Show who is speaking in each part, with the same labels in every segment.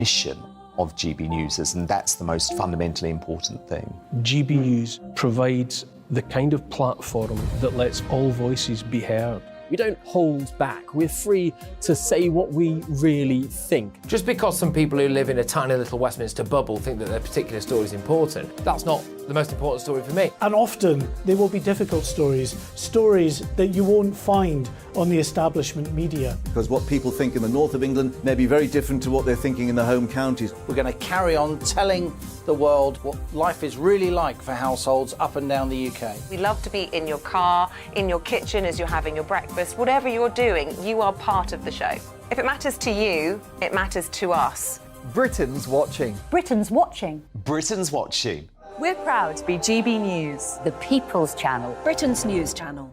Speaker 1: mission of GB News is, and that's the most fundamentally important thing.
Speaker 2: GB News provides the kind of platform that lets all voices be heard.
Speaker 3: We don't hold back. We're free to say what we really think. Just because some people who live in a tiny little Westminster bubble think that their particular story is important, that's not the most important story for me.
Speaker 4: And often they will be difficult stories, stories that you won't find on the establishment media.
Speaker 5: Because what people think in the north of England may be very different to what they're thinking in the home counties.
Speaker 6: We're going to carry on telling the world what life is really like for households up and down the UK.
Speaker 7: We love to be in your car, in your kitchen as you're having your breakfast. Whatever you're doing, you are part of the show. If it matters to you, it matters to us.
Speaker 8: Britain's watching.
Speaker 9: Britain's watching.
Speaker 1: Britain's watching.
Speaker 9: We're proud to be GB News,
Speaker 10: the People's Channel,
Speaker 9: Britain's news channel.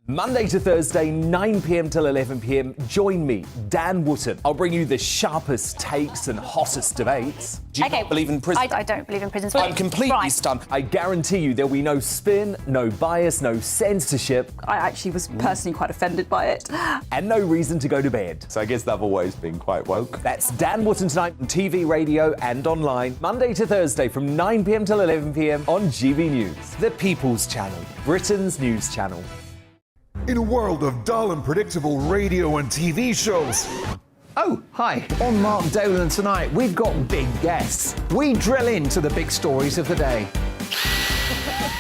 Speaker 3: Monday to Thursday, 9 p.m. till 11 p.m. Join me, Dan Wootton. I'll bring you the sharpest takes and hottest debates.
Speaker 1: Do you not believe in prison?
Speaker 7: I don't believe in prisons.
Speaker 1: I'm completely stunned.
Speaker 3: I guarantee you there'll be no spin, no bias, no censorship.
Speaker 9: I actually was personally quite offended by it.
Speaker 3: And no reason to go to bed.
Speaker 1: So I guess they've always been quite woke.
Speaker 3: That's Dan Wootton tonight on TV, radio and online. Monday to Thursday from 9 p.m. till 11 p.m. on GB News. The People's Channel, Britain's news channel.
Speaker 11: In a world of dull and predictable radio and TV shows.
Speaker 8: Oh, hi. On Mark Dolan tonight, we've got big guests. We drill into the big stories of the day.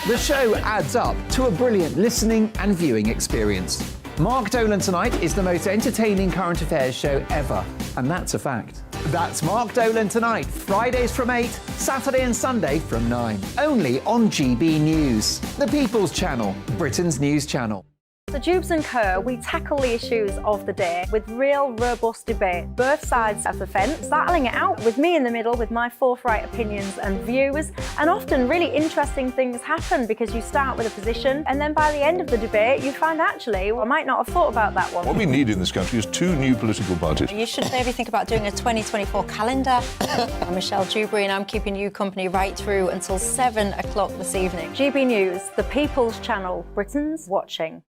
Speaker 8: The show adds up to a brilliant listening and viewing experience. Mark Dolan Tonight is the most entertaining current affairs show ever, and that's a fact. That's Mark Dolan Tonight, Fridays from 8, Saturday and Sunday from 9. Only on GB News, the People's Channel, Britain's news channel.
Speaker 7: So Dewbs and Co, we tackle the issues of the day with real robust debate, both sides of the fence, battling it out with me in the middle with my forthright opinions and views. And often really interesting things happen because you start with a position and then by the end of the debate you find actually, well, I might not have thought about that one.
Speaker 11: What we need in this country is 2 new political parties.
Speaker 10: You should maybe think about doing a 2024 calendar. I'm Michelle Dewberry and I'm keeping you company right through until 7 o'clock this evening.
Speaker 7: GB News, the People's Channel, Britain's watching.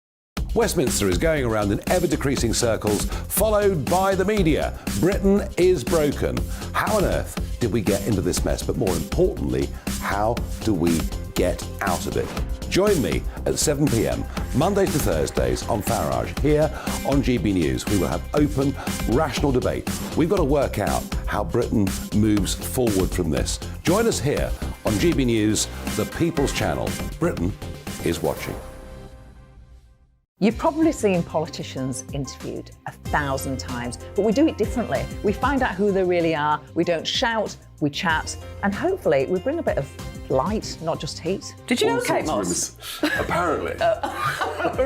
Speaker 12: Westminster is going around in ever-decreasing circles, followed by the media. Britain is broken. How on earth did we get into this mess? But more importantly, how do we get out of it? Join me at 7 p.m, Mondays to Thursdays on Farage, here on GB News. We will have open, rational debate. We've got to work out how Britain moves forward from this. Join us here on GB News, the People's Channel. Britain is watching.
Speaker 10: You've probably seen politicians interviewed 1,000 times, but we do it differently. We find out who they really are, we don't shout, we chat, and hopefully we bring a bit of light, not just heat. Did you know Kate Moss?
Speaker 11: Apparently.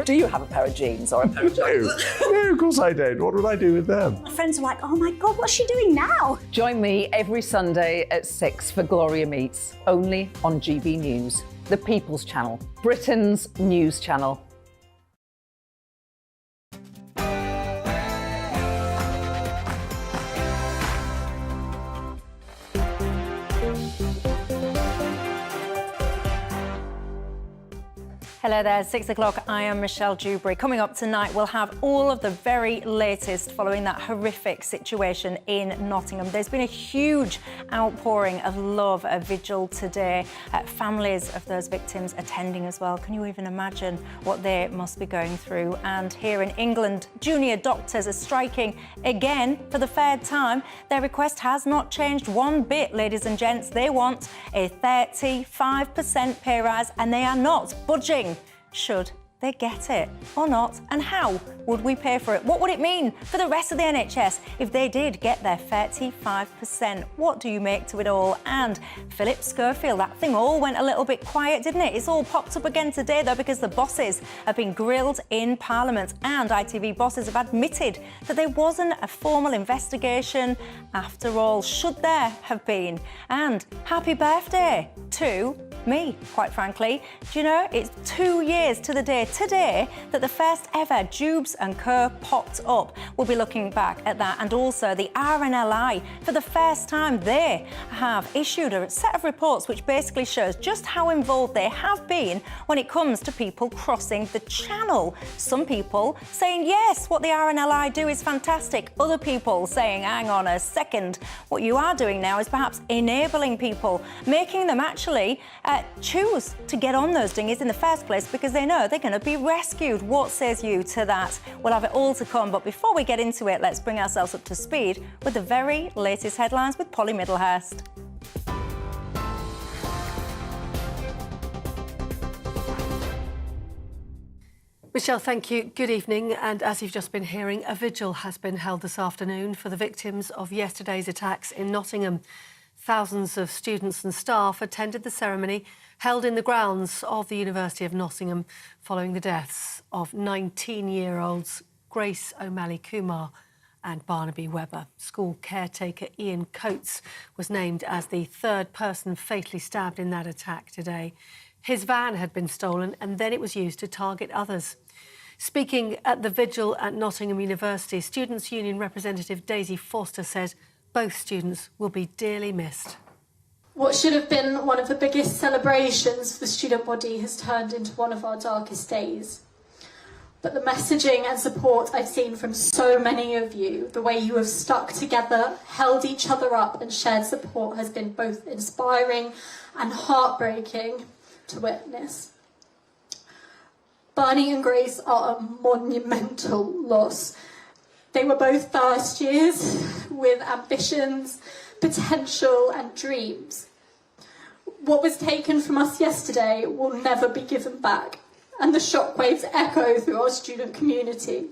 Speaker 10: Do you have a pair of jeans or a pair of jeans?
Speaker 11: No, of course I don't. What would I do with them?
Speaker 9: My friends are like, oh my God, what's she doing now?
Speaker 10: Join me every Sunday at 6 for Gloria Meets, only on GB News, the People's Channel, Britain's news channel.
Speaker 7: Hello there, 6 o'clock. I am Michelle Dewberry. Coming up tonight, we'll have all of the very latest following that horrific situation in Nottingham. There's been a huge outpouring of love at vigil today. Families of those victims attending as well. Can you even imagine what they must be going through? And here in England, junior doctors are striking again for the third time. Their request has not changed one bit, ladies and gents. They want a 35% pay rise and they are not budging. Should they get it or not? And how would we pay for it? What would it mean for the rest of the NHS if they did get their 35%? What do you make to it all? And Philip Schofield, that thing all went a little bit quiet, didn't it? It's all popped up again today, though, because the bosses have been grilled in Parliament and ITV bosses have admitted that there wasn't a formal investigation after all. Should there have been? And happy birthday to me, quite frankly. Do you know, it's 2 years to the day today that the first ever Dewbs and Co popped up. We'll be looking back at that, and also the RNLI. For the first time, they have issued a set of reports which basically shows just how involved they have been when it comes to people crossing the channel. Some people saying, yes, what the RNLI do is fantastic. Other people saying, hang on a second, what you are doing now is perhaps enabling people, making them actually choose to get on those dinghies in the first place because they know they're going to be rescued. What says you to that? We'll have it all to come, but before we get into it, let's bring ourselves up to speed with the very latest headlines with Polly Middlehurst.
Speaker 13: Michelle, thank you. Good evening. And as you've just been hearing, a vigil has been held this afternoon for the victims of yesterday's attacks in Nottingham. Thousands of students and staff attended the ceremony held in the grounds of the University of Nottingham following the deaths of 19-year-olds Grace O'Malley Kumar and Barnaby Webber. School caretaker Ian Coates was named as the third person fatally stabbed in that attack today. His van had been stolen and then it was used to target others. Speaking at the vigil at Nottingham University, Students' Union representative Daisy Foster says both students will be dearly missed.
Speaker 14: What should have been one of the biggest celebrations for the student body has turned into one of our darkest days. But the messaging and support I've seen from so many of you, the way you have stuck together, held each other up and shared support has been both inspiring and heartbreaking to witness. Barney and Grace are a monumental loss. They were both first years with ambitions, potential and dreams. What was taken from us yesterday will never be given back, and the shockwaves echo through our student community.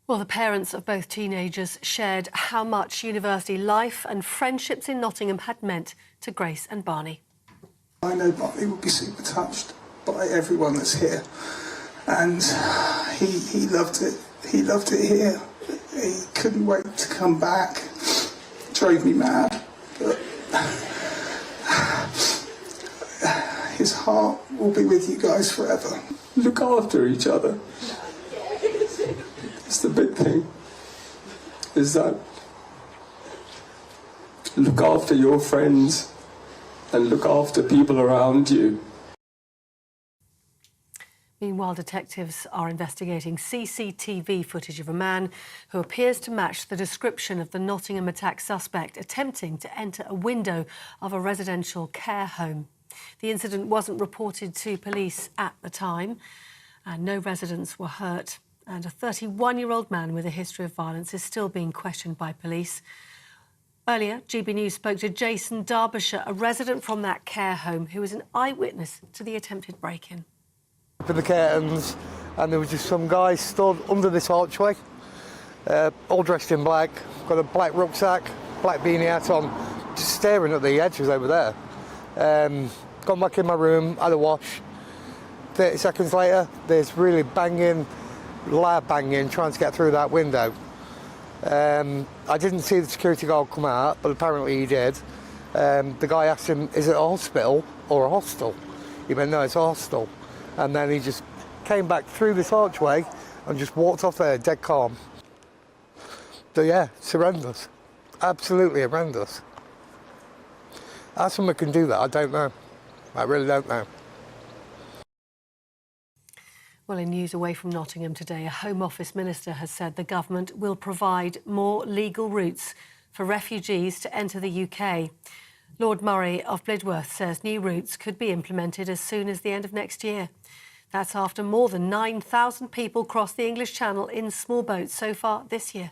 Speaker 13: Well, the parents of both teenagers shared how much university life and friendships in Nottingham had meant to Grace and Barney.
Speaker 15: I know Barney will be super touched by everyone that's here, and he loved it. He loved it here. He couldn't wait to come back. It drove me mad, but his heart will be with you guys forever. Look after each other. It's the big thing, is that look after your friends and look after people around you.
Speaker 13: Meanwhile, detectives are investigating CCTV footage of a man who appears to match the description of the Nottingham attack suspect attempting to enter a window of a residential care home. The incident wasn't reported to police at the time, and no residents were hurt. And a 31-year-old man with a history of violence is still being questioned by police. Earlier, GBNews spoke to Jason Derbyshire, a resident from that care home who was an eyewitness to the attempted break-in.
Speaker 16: Opened the curtains and there was just some guy stood under this archway, all dressed in black, got a black rucksack, black beanie hat on, just staring at the edges over there. Gone back in my room, had a wash. 30 seconds later, there's really loud banging, trying to get through that window. I didn't see the security guard come out, but apparently he did. The guy asked him, is it a hospital or a hostel? He went, no, it's a hostel. And then he just came back through this archway and just walked off there, dead calm. So yeah, it's horrendous. Absolutely horrendous. How someone can do that, I don't know. I really don't know.
Speaker 13: Well, in news away from Nottingham today, a Home Office minister has said the government will provide more legal routes for refugees to enter the UK. Lord Murray of Blidworth says new routes could be implemented as soon as the end of next year. That's after more than 9,000 people crossed the English Channel in small boats so far this year.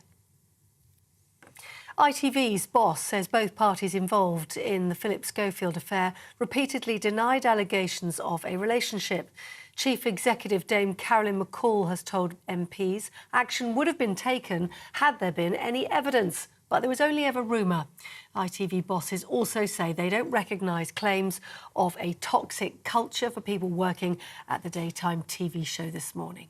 Speaker 13: ITV's boss says both parties involved in the Philip Schofield affair repeatedly denied allegations of a relationship. Chief Executive Dame Carolyn McCall has told MPs action would have been taken had there been any evidence, but there was only ever rumour. ITV bosses also say they don't recognise claims of a toxic culture for people working at the daytime TV show this morning.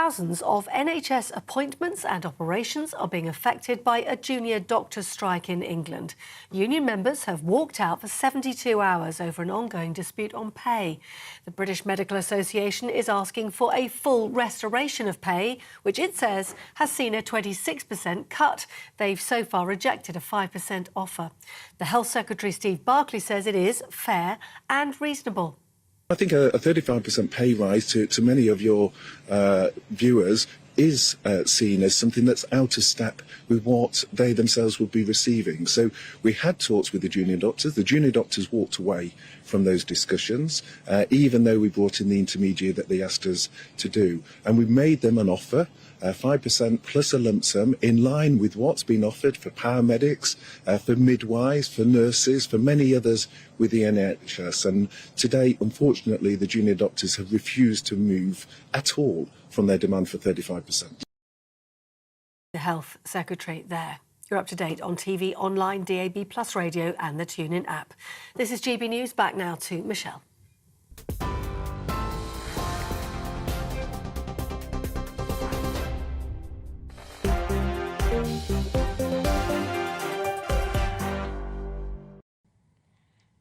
Speaker 13: Thousands of NHS appointments and operations are being affected by a junior doctors' strike in England. Union members have walked out for 72 hours over an ongoing dispute on pay. The British Medical Association is asking for a full restoration of pay, which it says has seen a 26% cut. They've so far rejected a 5% offer. The Health Secretary, Steve Barclay, says it is fair and reasonable.
Speaker 17: I think a 35% pay rise to many of your viewers is seen as something that's out of step with what they themselves would be receiving. So we had talks with the junior doctors. The junior doctors walked away from those discussions, even though we brought in the intermediary that they asked us to do. And we made them an offer, 5% plus a lump sum, in line with what's been offered for paramedics, for midwives, for nurses, for many others with the NHS. And today, unfortunately, the junior doctors have refused to move at all from their demand for 35%.
Speaker 13: The Health Secretary there. You're up to date on TV, online, DAB+ radio and the TuneIn app. This is GB News. Back now to Michelle.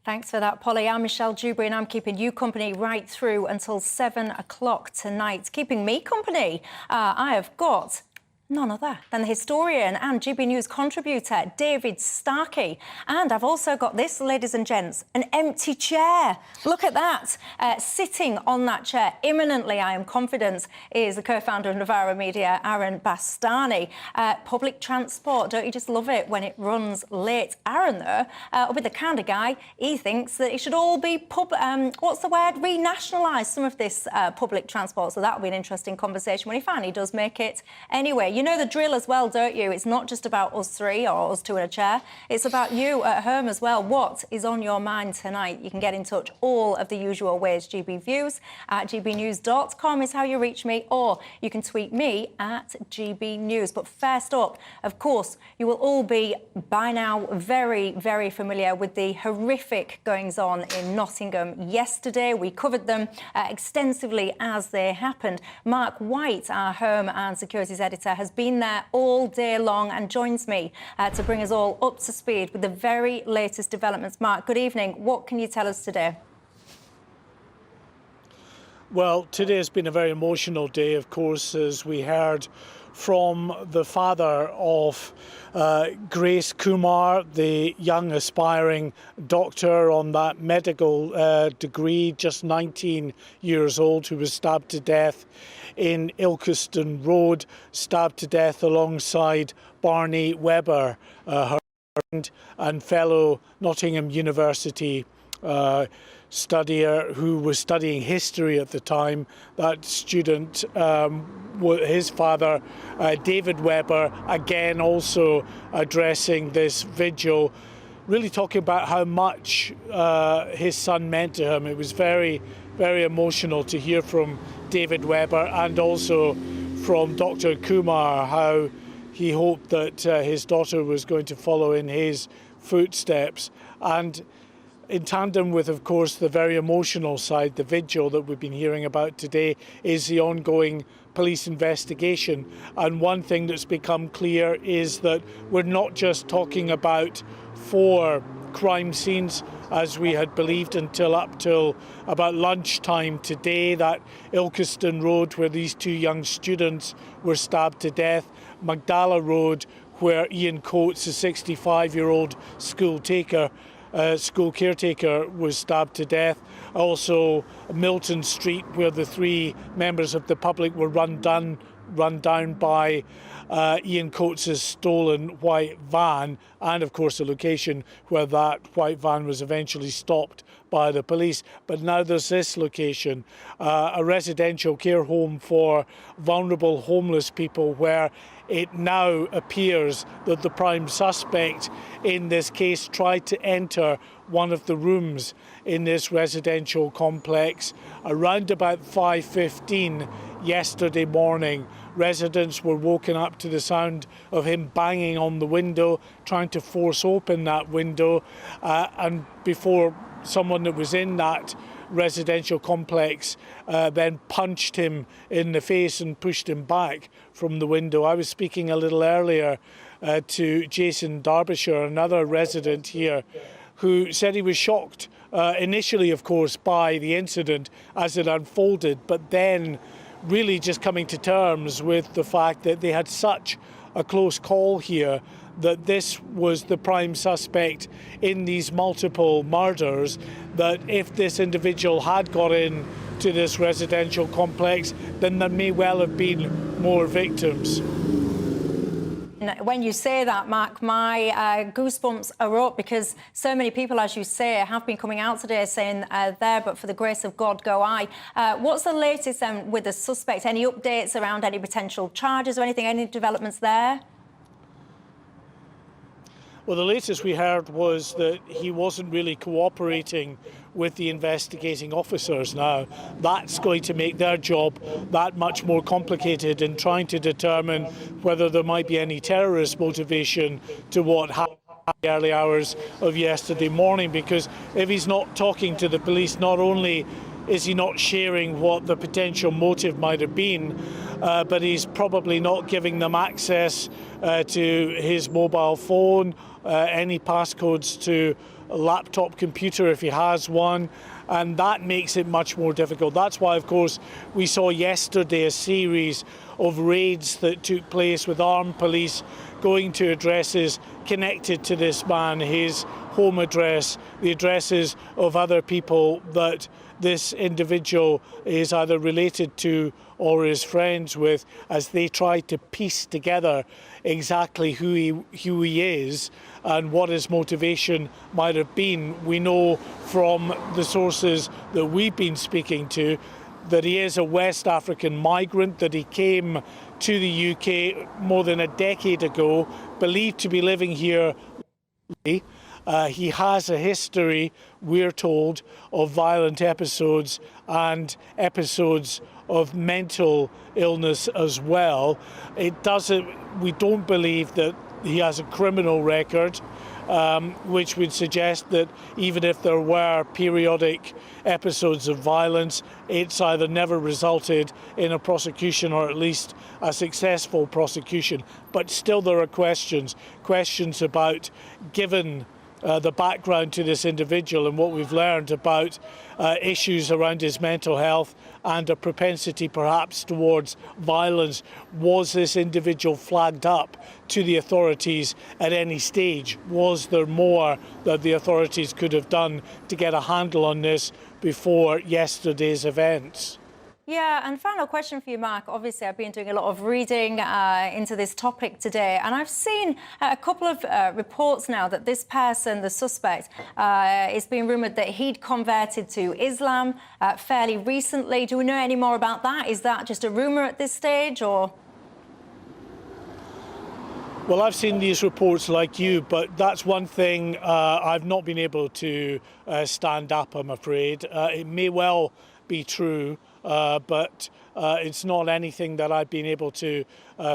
Speaker 7: Thanks for that, Polly. I'm Michelle Dewberry and I'm keeping you company right through until 7 o'clock tonight. Keeping me company, I have got none other than the historian and GB News contributor, David Starkey. And I've also got this, ladies and gents, an empty chair. Look at that. Sitting on that chair imminently, I am confident, is the co-founder of Novara Media, Aaron Bastani. Public transport, don't you just love it when it runs late? Aaron, though, will be the kind of guy, he thinks that it should all be, renationalise some of this public transport. So that'll be an interesting conversation when he finally does make it. Anyway, you know the drill as well, don't you? It's not just about us three or us two in a chair. It's about you at home as well. What is on your mind tonight? You can get in touch all of the usual ways. GB Views at gbnews.com is how you reach me, or you can tweet me at GB News. But first up, of course, you will all be by now very, very familiar with the horrific goings-on in Nottingham yesterday. We covered them extensively as they happened. Mark White, our home and securities editor, has been there all day long and joins me to bring us all up to speed with the very latest developments. Mark, good evening. What can you tell us today?
Speaker 4: Well, today has been a very emotional day, of course, as we heard from the father of Grace Kumar, the young aspiring doctor on that medical degree, just 19 years old, who was stabbed to death in Ilkeston Road, stabbed to death alongside Barney Webber, her friend and fellow Nottingham University studier who was studying history at the time. That student, his father, David Webber, again also addressing this vigil, really talking about how much his son meant to him. It was very, very emotional to hear from David Webber and also from Dr. Kumar how he hoped that his daughter was going to follow in his footsteps. And in tandem with, of course, the very emotional side, the vigil that we've been hearing about today, is the ongoing police investigation. And one thing that's become clear is that we're not just talking about 4 crime scenes, as we had believed up till about lunchtime today, that Ilkeston Road where these 2 young students were stabbed to death, Magdala Road where Ian Coates, a 65-year-old school caretaker, was stabbed to death. Also Milton Street where the 3 members of the public were run down by Ian Coates' stolen white van, and of course the location where that white van was eventually stopped by the police. But now there's this location, a residential care home for vulnerable homeless people, where it now appears that the prime suspect in this case tried to enter one of the rooms in this residential complex around about 5:15 yesterday morning. Residents were woken up to the sound of him banging on the window, trying to force open that window, and before someone that was in that residential complex then punched him in the face and pushed him back from the window. I was speaking a little earlier to Jason Derbyshire, another resident here, who said he was shocked initially, of course, by the incident as it unfolded, but then really just coming to terms with the fact that they had such a close call here, that this was the prime suspect in these multiple murders, that if this individual had got in to this residential complex, then there may well have been more victims.
Speaker 7: When you say that, Mark, my goosebumps are up, because so many people, as you say, have been coming out today saying there, but for the grace of God go I. What's the latest then with the suspect? Any updates around any potential charges or anything, any developments there?
Speaker 4: Well, the latest we heard was that he wasn't really cooperating with the investigating officers now. That's going to make their job that much more complicated in trying to determine whether there might be any terrorist motivation to what happened in the early hours of yesterday morning, because if he's not talking to the police, not only is he not sharing what the potential motive might have been, but he's probably not giving them access to his mobile phone, any passcodes to a laptop computer if he has one, and that makes it much more difficult. That's why, of course, we saw yesterday a series of raids that took place with armed police going to addresses connected to this man, his home address, the addresses of other people that this individual is either related to or is friends with, as they try to piece together exactly who he is and what his motivation might have been. We know from the sources that we've been speaking to that he is a West African migrant, that he came to the UK more than a decade ago, believed to be living here. He has a history, we're told, of violent episodes and episodes of mental illness as well. We don't believe that he has a criminal record, which would suggest that even if there were periodic episodes of violence, it's either never resulted in a prosecution or at least a successful prosecution. But still there are questions about, given the background to this individual and what we've learned about issues around his mental health and a propensity perhaps towards violence. Was this individual flagged up to the authorities at any stage? Was there more that the authorities could have done to get a handle on this before yesterday's events?
Speaker 7: Yeah, and final question for you, Mark. Obviously, I've been doing a lot of reading into this topic today, and I've seen a couple of reports now that this person, the suspect, it's been rumoured that he'd converted to Islam fairly recently. Do we know any more about that? Is that just a rumour at this stage, or...?
Speaker 4: Well, I've seen these reports like you, but that's one thing I've not been able to stand up, I'm afraid. It may well be true, but it's not anything that I've been able to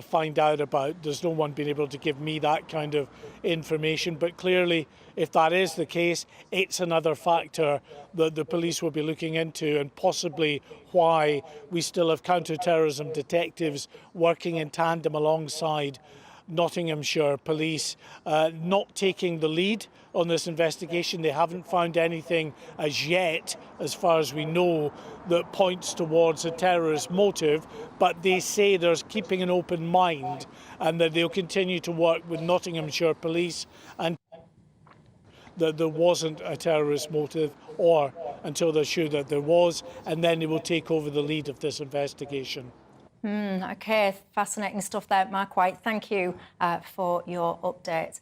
Speaker 4: find out about. There's no one been able to give me that kind of information. But clearly, if that is the case, it's another factor that the police will be looking into, and possibly why we still have counter-terrorism detectives working in tandem alongside Nottinghamshire police, not taking the lead on this investigation. They haven't found anything as yet, as far as we know, that points towards a terrorist motive, but they say they're keeping an open mind and that they'll continue to work with Nottinghamshire police and that there wasn't a terrorist motive, or until they're sure that there was, and then they will take over the lead of this investigation.
Speaker 7: OK, fascinating stuff there, Mark White. Thank you for your update.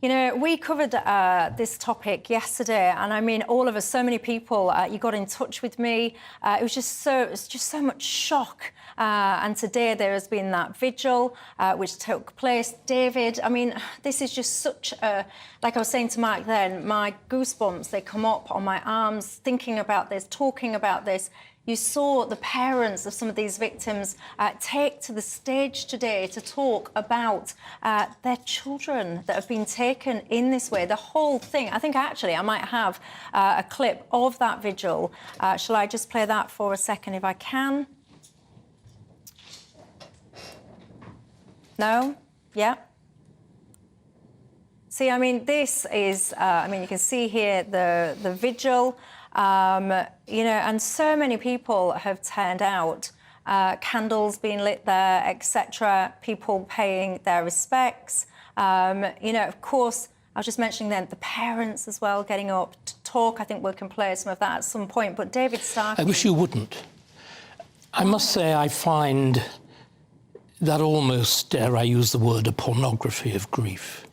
Speaker 7: You know, we covered this topic yesterday, and I mean, all of us, so many people, you got in touch with me. It was just so much shock. And today there has been that vigil which took place. David, I mean, this is just such a, like I was saying to Mark then, my goosebumps, they come up on my arms thinking about this, talking about this. You saw the parents of some of these victims take to the stage today to talk about their children that have been taken in this way. The whole thing. I think actually I might have a clip of that vigil. Shall I just play that for a second if I can? No? Yeah? See, I mean, this is, I mean, you can see here the vigil, you know, and so many people have turned out, candles being lit there, etc., people paying their respects. You know, of course, I was just mentioning then the parents as well getting up to talk. I think we can play some of that at some point. But David Starkey...
Speaker 18: I wish you wouldn't. I must say I find that almost, dare I use the word, a pornography of grief.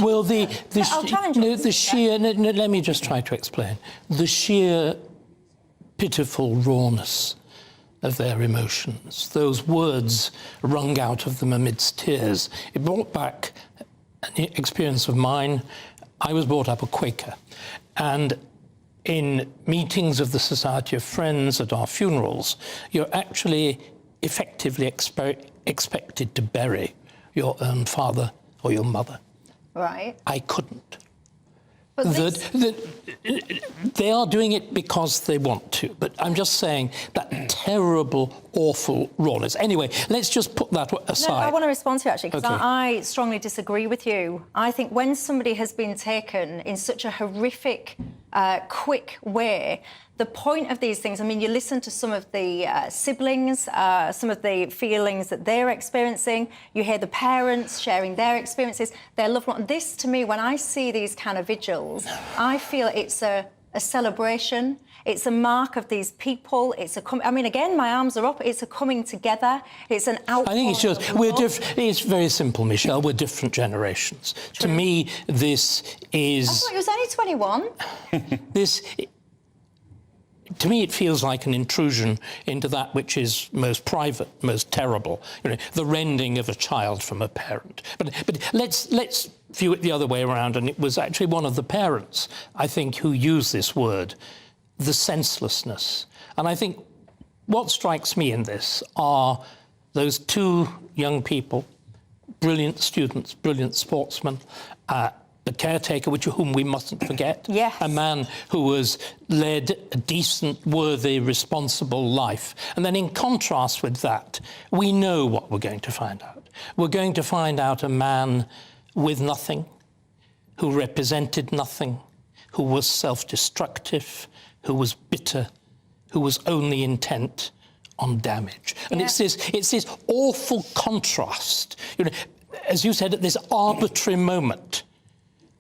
Speaker 18: Well, the sheer... No, let me just try to explain. The sheer pitiful rawness of their emotions, those words wrung out of them amidst tears. It brought back an experience of mine. I was brought up a Quaker, and in meetings of the Society of Friends at our funerals, you're actually effectively expected to bury your own father or your mother.
Speaker 7: Right.
Speaker 18: I couldn't.
Speaker 7: But
Speaker 18: they are doing it because they want to, but I'm just saying that terrible, awful rawness. Anyway, let's just put that aside.
Speaker 7: No, I want to respond to you, actually, because
Speaker 18: Okay.
Speaker 7: I strongly disagree with you. I think when somebody has been taken in such a horrific, quick way, the point of these things, I mean, you listen to some of the siblings, some of the feelings that they're experiencing. You hear the parents sharing their experiences, their loved one. This, to me, when I see these kind of vigils, I feel it's a celebration. It's a mark of these people. It's a. I mean, again, my arms are up. It's a coming together. It's an outpouring.
Speaker 18: I think it's just we're different. It's very simple, Michelle. We're different generations.
Speaker 7: True.
Speaker 18: To me, this is.
Speaker 7: I thought you was only 21.
Speaker 18: This. To me, it feels like an intrusion into that which is most private, most terrible. You know, the rending of a child from a parent. But let's view it the other way around. And it was actually one of the parents, I think, who used this word, the senselessness. And I think what strikes me in this are those two young people, brilliant students, brilliant sportsmen. The caretaker, whom we mustn't forget.
Speaker 7: Yes.
Speaker 18: A man who has led a decent, worthy, responsible life. And then in contrast with that, we know what we're going to find out. We're going to find out a man with nothing, who represented nothing, who was self-destructive, who was bitter, who was only intent on damage. And it's this awful contrast. You know, as you said, at this arbitrary moment,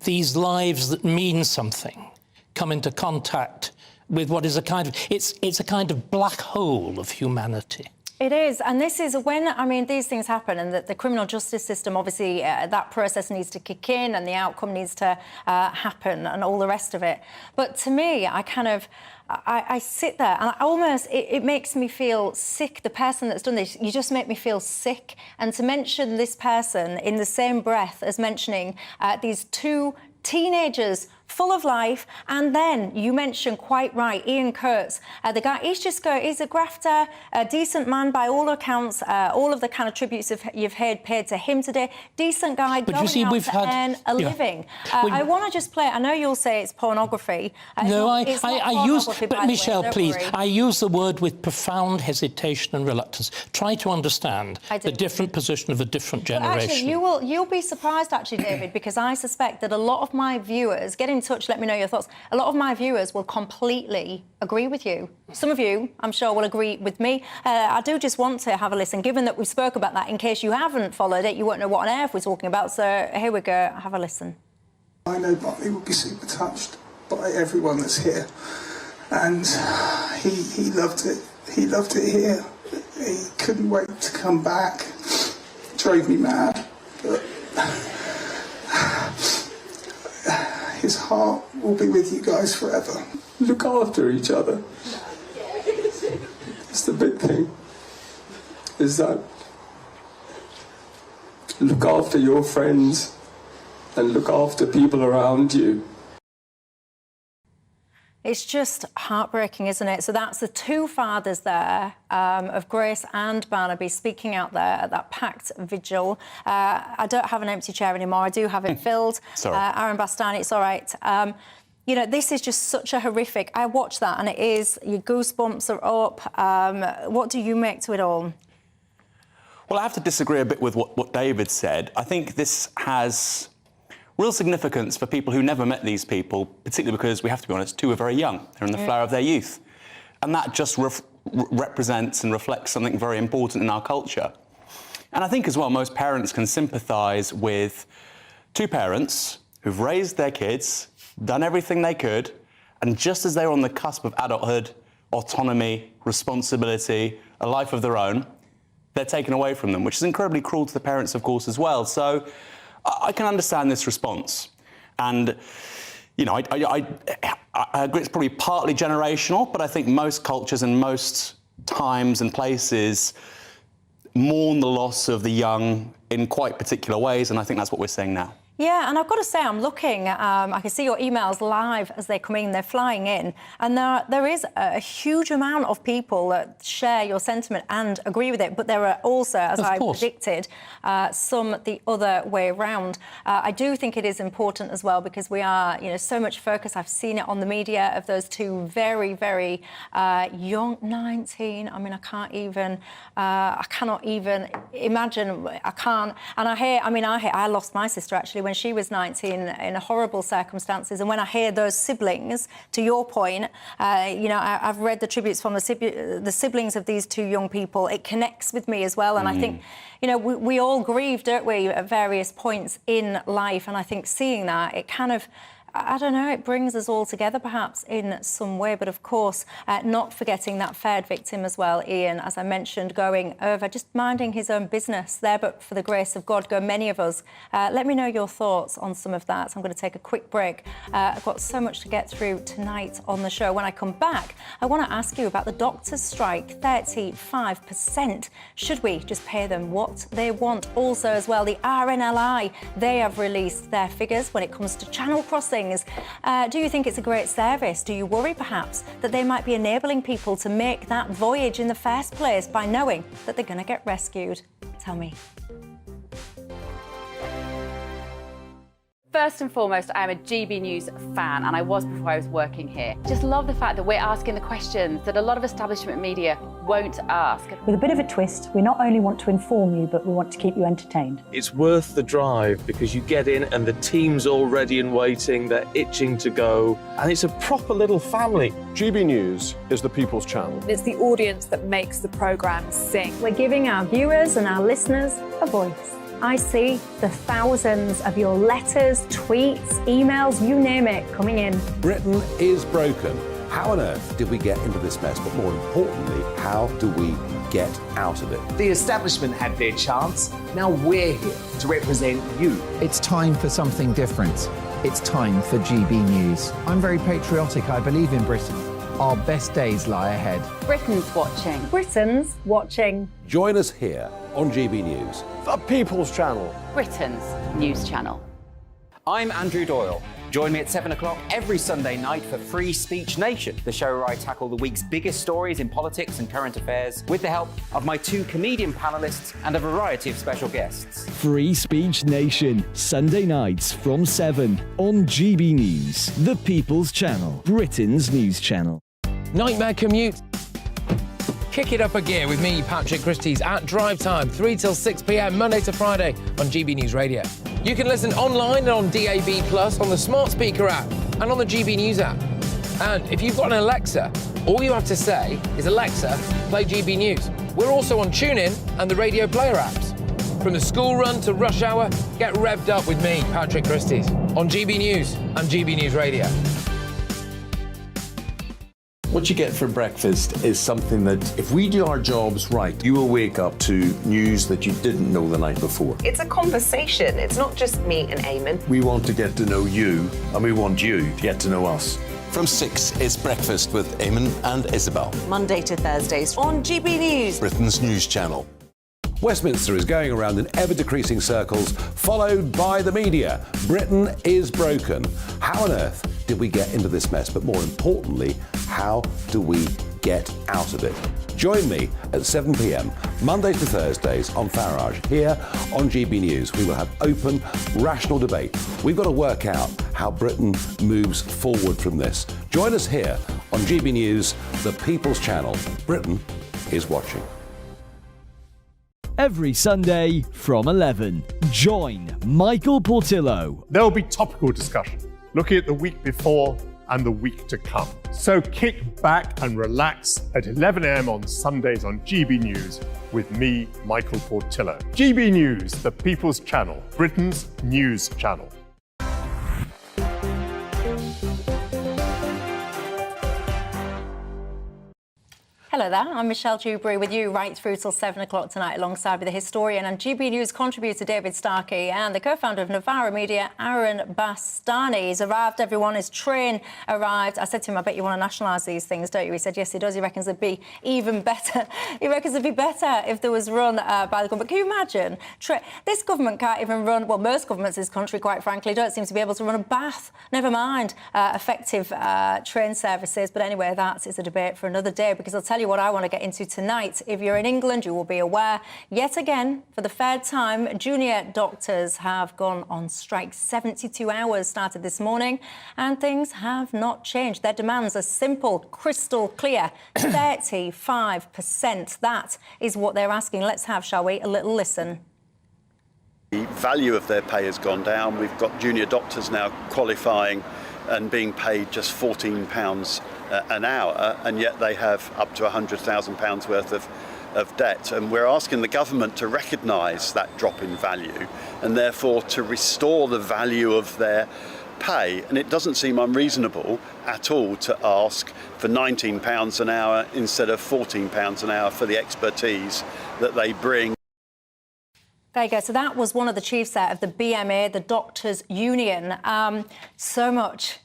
Speaker 18: these lives that mean something come into contact with what is a kind of... It's a kind of black hole of humanity.
Speaker 7: It is, and this is when, I mean, these things happen and the criminal justice system, obviously, that process needs to kick in and the outcome needs to happen and all the rest of it. But to me, I sit there and it makes me feel sick. The person that's done this, you just make me feel sick. And to mention this person in the same breath as mentioning these two teenagers full of life, and then you mentioned quite right, Ian Kurtz, the guy, he's a grafter, a decent man by all accounts, all of the kind of tributes you've heard paid to him today, decent guy,
Speaker 18: but
Speaker 7: going
Speaker 18: you see,
Speaker 7: out
Speaker 18: we've
Speaker 7: to
Speaker 18: had,
Speaker 7: earn a living. I want to just play, I know you'll say it's pornography.
Speaker 18: No,
Speaker 7: it's not
Speaker 18: I use,
Speaker 7: pornography, by
Speaker 18: but
Speaker 7: the way,
Speaker 18: Michelle,
Speaker 7: don't
Speaker 18: please,
Speaker 7: worry.
Speaker 18: I use the word with profound hesitation and reluctance. Try to understand the different position of a different generation.
Speaker 7: Actually, you'll be surprised, actually, David, because I suspect that a lot of my viewers, get in touch, let me know your thoughts. A lot of my viewers will completely agree with you. Some of you, I'm sure, will agree with me. I do just want to have a listen, given that we spoke about that. In case you haven't followed it, you won't know what on earth we're talking about. So here we go. Have a listen.
Speaker 15: I know Bartley would be super touched by everyone that's here, and he loved it. He loved it here. He couldn't wait to come back. It drove me mad. But his heart will be with you guys forever. Look after each other. It's the big thing, is that look after your friends and look after people around you.
Speaker 7: It's just heartbreaking, isn't it? So that's the two fathers there, of Grace and Barnaby, speaking out there at that packed vigil. I don't have an empty chair anymore. I do have it filled.
Speaker 1: Sorry.
Speaker 7: Aaron Bastani, it's all right. You know, this is just such a horrific... I watch that and it is... Your goosebumps are up. What do you make to it all?
Speaker 19: Well, I have to disagree a bit with what David said. I think this has real significance for people who never met these people, particularly because, we have to be honest, two are very young. They're in the flower of their youth. And that just represents and reflects something very important in our culture. And I think as well, most parents can sympathise with two parents who've raised their kids, done everything they could, and just as they were on the cusp of adulthood, autonomy, responsibility, a life of their own, they're taken away from them, which is incredibly cruel to the parents, of course, as well. So I can understand this response. And, you know, I agree it's probably partly generational, but I think most cultures and most times and places mourn the loss of the young in quite particular ways, and I think that's what we're seeing now.
Speaker 7: Yeah, and I've got to say, I'm looking, I can see your emails live as they're coming in, they're flying in, and there is a huge amount of people that share your sentiment and agree with it, but there are also, as I predicted, some the other way around. I do think it is important as well, because we are, you know, so much focus, I've seen it on the media, of those two very, very young, 19, I mean, I cannot even imagine, I can't, and I lost my sister, actually, when she was 19 in horrible circumstances. And when I hear those siblings, to your point, you know, I've read the tributes from the siblings of these two young people. It connects with me as well. And I think, you know, we all grieve, don't we, at various points in life. And I think seeing that, it kind of, I don't know, it brings us all together perhaps in some way, but of course, not forgetting that third victim as well, Ian, as I mentioned, going over, just minding his own business there, but for the grace of God, go many of us. Let me know your thoughts on some of that. So I'm going to take a quick break. I've got so much to get through tonight on the show. When I come back, I want to ask you about the doctors' strike, 35%. Should we just pay them what they want? Also as well, the RNLI, they have released their figures when it comes to channel crossing. Do you think it's a great service? Do you worry perhaps that they might be enabling people to make that voyage in the first place by knowing that they're going to get rescued? Tell me.
Speaker 20: First and foremost, I am a GB News fan, and I was before I was working here. Just love the fact that we're asking the questions that a lot of establishment media won't ask.
Speaker 21: With a bit of a twist, we not only want to inform you, but we want to keep you entertained.
Speaker 22: It's worth the drive because you get in and the team's all ready and waiting, they're itching to go, and it's a proper little family.
Speaker 23: GB News is the people's channel.
Speaker 9: It's the audience that makes the programme sing.
Speaker 21: We're giving our viewers and our listeners a voice. I see the thousands of your letters, tweets, emails, you name it, coming in.
Speaker 12: Britain is broken. How on earth did we get into this mess? But more importantly, how do we get out of it?
Speaker 24: The establishment had their chance. Now we're here to represent you.
Speaker 8: It's time for something different. It's time for GB News. I'm very patriotic. I believe in Britain. Our best days lie ahead.
Speaker 20: Britain's watching.
Speaker 21: Britain's watching.
Speaker 12: Join us here on GB News.
Speaker 23: The people's channel.
Speaker 20: Britain's news channel.
Speaker 25: I'm Andrew Doyle. Join me at 7 o'clock every Sunday night for Free Speech Nation, the show where I tackle the week's biggest stories in politics and current affairs with the help of my two comedian panellists and a variety of special guests.
Speaker 26: Free Speech Nation, Sunday nights from 7 on GB News, the People's Channel, Britain's news channel.
Speaker 3: Nightmare commute. Kick it up a gear with me, Patrick Christie's, at drive time, 3 till 6 p.m, Monday to Friday on GB News Radio. You can listen online and on DAB+, on the smart speaker app, and on the GB News app. And if you've got an Alexa, all you have to say is, Alexa, play GB News. We're also on TuneIn and the Radio Player apps. From the school run to rush hour, get revved up with me, Patrick Christie's, on GB News and GB News Radio.
Speaker 27: What you get for breakfast is something that, if we do our jobs right, you will wake up to news that you didn't know the night before.
Speaker 28: It's a conversation. It's not just me and Eamon.
Speaker 27: We want to get to know you, and we want you to get to know us.
Speaker 29: From 6, it's Breakfast with Eamon and Isabel.
Speaker 28: Monday to Thursdays on GB News,
Speaker 29: Britain's news channel.
Speaker 12: Westminster is going around in ever-decreasing circles, followed by the media. Britain is broken. How on earth did we get into this mess? But more importantly, how do we get out of it? Join me at 7 p.m, Mondays to Thursdays on Farage, here on GB News. We will have open, rational debate. We've got to work out how Britain moves forward from this. Join us here on GB News, the People's Channel. Britain is watching.
Speaker 26: Every Sunday from 11, join Michael Portillo.
Speaker 2: There will be topical discussion, looking at the week before and the week to come. So kick back and relax at 11 a.m. on Sundays on GB News with me, Michael Portillo. GB News, the People's Channel, Britain's news channel.
Speaker 7: Hello there, I'm Michelle Dewberry with you right through till 7 o'clock tonight alongside with the historian and GB News contributor David Starkey and the co-founder of Novara Media, Aaron Bastani. He's arrived, everyone. His train arrived. I said to him, I bet you want to nationalise these things, don't you? He said, yes, he does. He reckons it'd be even better. He reckons it'd be better if there was run by the government. Can you imagine? This government can't even run, well, most governments in this country, quite frankly, don't seem to be able to run a bath, never mind effective train services. But anyway, that is a debate for another day, because I'll tell you what I want to get into tonight. If you're in England, you will be aware, yet again, for the third time, junior doctors have gone on strike. 72 hours started this morning, and things have not changed. Their demands are simple, crystal clear, 35%. That is what they're asking. Let's have, shall we, a little listen.
Speaker 5: The value of their pay has gone down. We've got junior doctors now qualifying and being paid just £14 an hour, and yet they have up to £100,000 worth of debt. And we're asking the government to recognise that drop in value and therefore to restore the value of their pay. And it doesn't seem unreasonable at all to ask for £19 an hour instead of £14 an hour for the expertise that they bring.
Speaker 7: There you go. So that was one of the chiefs there of the BMA, the Doctors' Union. So much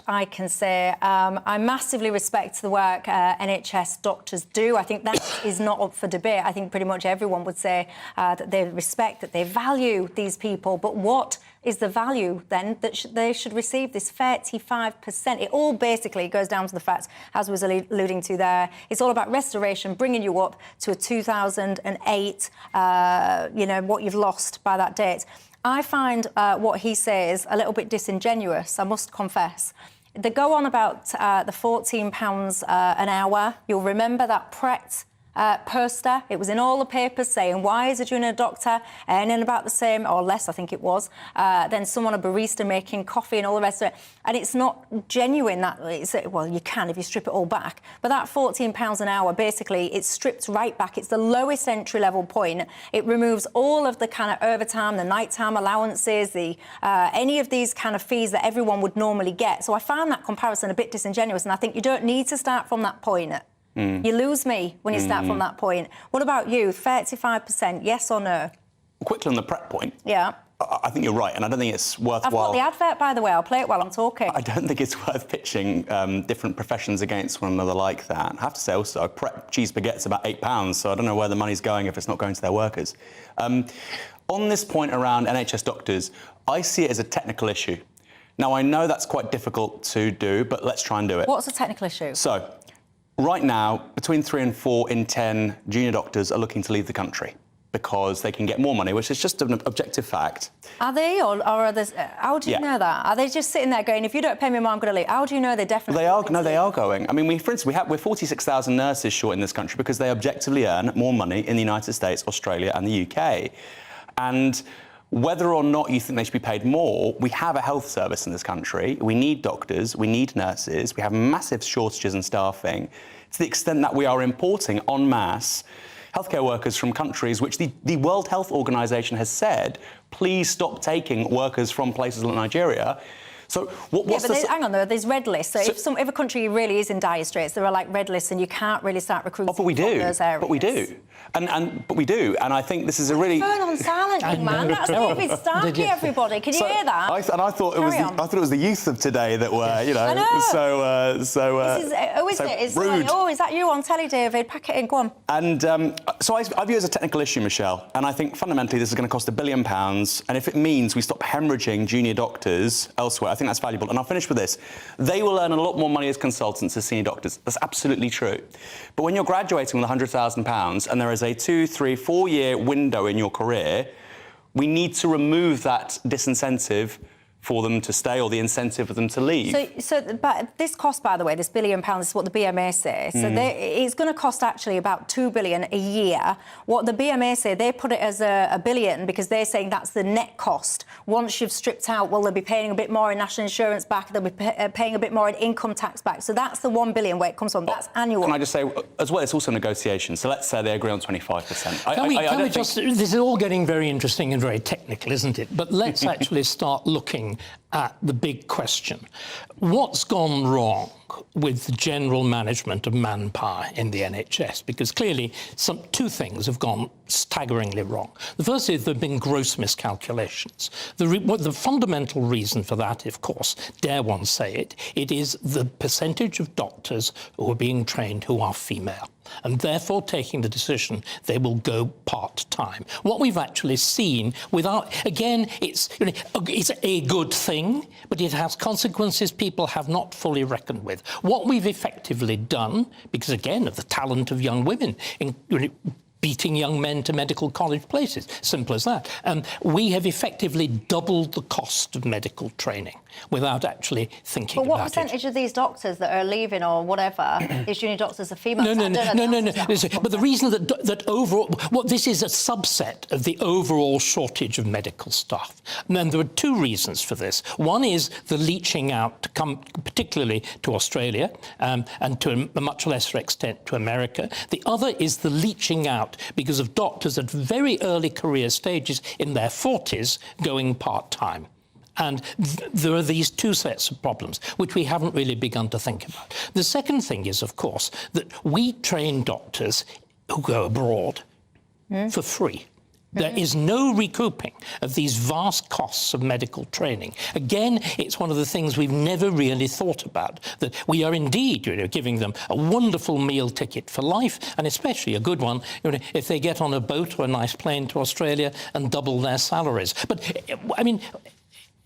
Speaker 7: I can say. I massively respect the work NHS doctors do. I think that is not up for debate. I think pretty much everyone would say that they respect, that they value these people. But what is the value, then, that they should receive this 35%? It all basically goes down to the fact, as was alluding to there, it's all about restoration, bringing you up to a 2008, what you've lost by that date. I find what he says a little bit disingenuous, I must confess. They go on about the £14 an hour. You'll remember that Pret poster. It was in all the papers saying, why is a junior doctor earning about the same, or less, I think it was, than someone, a barista making coffee and all the rest of it. And it's not genuine. Well, you can if you strip it all back. But that £14 an hour, basically, it's stripped right back. It's the lowest entry-level point. It removes all of the kind of overtime, the nighttime allowances, any of these kind of fees that everyone would normally get. So I found that comparison a bit disingenuous, and I think you don't need to start from that point. You lose me when you start from that point. What about you? 35%, yes or no?
Speaker 19: Quickly on the prep point.
Speaker 7: Yeah.
Speaker 19: I think you're right, and I don't think it's worthwhile.
Speaker 7: I've got the advert, by the way. I'll play it while I'm talking.
Speaker 19: I don't think it's worth pitching different professions against one another like that. I have to say also, prep cheese baguette's about £8, so I don't know where the money's going if it's not going to their workers. On this point around NHS doctors, I see it as a technical issue. Now, I know that's quite difficult to do, but let's try and do it.
Speaker 7: What's the technical issue?
Speaker 19: So, right now, between 3 and 4 in 10 junior doctors are looking to leave the country because they can get more money, which is just an objective fact.
Speaker 7: Are they, or are they? How do you know that? Are they just sitting there going, if you don't pay me more, I'm going to leave? How do you know they definitely?
Speaker 19: They are going. I mean, for instance, we're 46,000 nurses short in this country because they objectively earn more money in the United States, Australia, and the UK. And whether or not you think they should be paid more, we have a health service in this country. We need doctors, we need nurses, we have massive shortages in staffing, to the extent that we are importing en masse healthcare workers from countries which the World Health Organization has said, please stop taking workers from places like Nigeria. So hang on, though, there's red lists. So if a country really is in dire straits, there are like red lists, and you can't really start recruiting from those areas. But we do. But we do, and I think this is a really...
Speaker 7: Phone on silent, young man. That's David Starkey, everybody. Can you hear that?
Speaker 19: I thought it was the youth of today that were,
Speaker 7: I know.
Speaker 19: so
Speaker 7: is it? It's
Speaker 19: rude.
Speaker 7: Like, is that you on telly, David? Pack it in, go on.
Speaker 19: And so I view it as a technical issue, Michelle, and I think fundamentally this is going to cost £1 billion, and if it means we stop hemorrhaging junior doctors elsewhere, think that's valuable. And I'll finish with this. They will earn a lot more money as consultants as senior doctors. That's absolutely true. But when you're graduating with £100,000 and there is a 2, 3, 4 year window in your career, we need to remove that disincentive for them to stay or the incentive for them to leave.
Speaker 7: But this cost, by the way, this £1 billion, this is what the BMA say. So it's going to cost actually about £2 billion a year. What the BMA say, they put it as a billion because they're saying that's the net cost. Once you've stripped out, well, they'll be paying a bit more in national insurance back, they'll be paying a bit more in income tax back. So that's the £1 billion where it comes from. That's annual.
Speaker 19: Can I just say, as well, it's also negotiation. So let's say they agree on 25%.
Speaker 4: Can we just... This is all getting very interesting and very technical, isn't it? But let's actually start looking at the big question. What's gone wrong with the general management of manpower in the NHS? Because clearly two things have gone staggeringly wrong. The first is there have been gross miscalculations. The fundamental reason for that, of course, dare one say it, it is the percentage of doctors who are being trained who are female, and therefore taking the decision they will go part-time. What we've actually seen again, it's a good thing, but it has consequences people have not fully reckoned with. What we've effectively done, because again of the talent of young women, beating young men to medical college places, simple as that. We have effectively doubled the cost of medical training without actually thinking about it.
Speaker 7: But what percentage of these doctors that are leaving or whatever is junior doctors are female?
Speaker 4: No. But the reason that overall... this is a subset of the overall shortage of medical staff. And then there are two reasons for this. One is the leaching out, to come particularly to Australia, and to a much lesser extent to America. The other is the leaching out because of doctors at very early career stages in their 40s going part-time. And there are these two sets of problems, which we haven't really begun to think about. The second thing is, of course, that we train doctors who go abroad for free. There is no recouping of these vast costs of medical training. Again, it's one of the things we've never really thought about, that we are indeed giving them a wonderful meal ticket for life, and especially a good one if they get on a boat or a nice plane to Australia and double their salaries. But, I mean,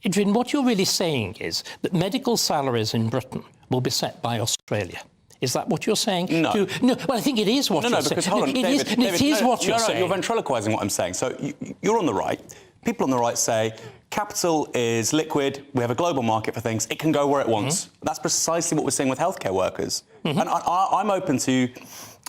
Speaker 4: Adrian, what you're really saying is that medical salaries in Britain will be set by Australia. Is that what you're saying?
Speaker 19: No.
Speaker 4: No, well, I think it is what you're saying.
Speaker 19: Because, hold on, David,
Speaker 4: it is what you're saying.
Speaker 19: You're ventriloquising what I'm saying. So you're on the right. People on the right say, capital is liquid, we have a global market for things, it can go where it wants. That's precisely what we're seeing with healthcare workers. And I'm open to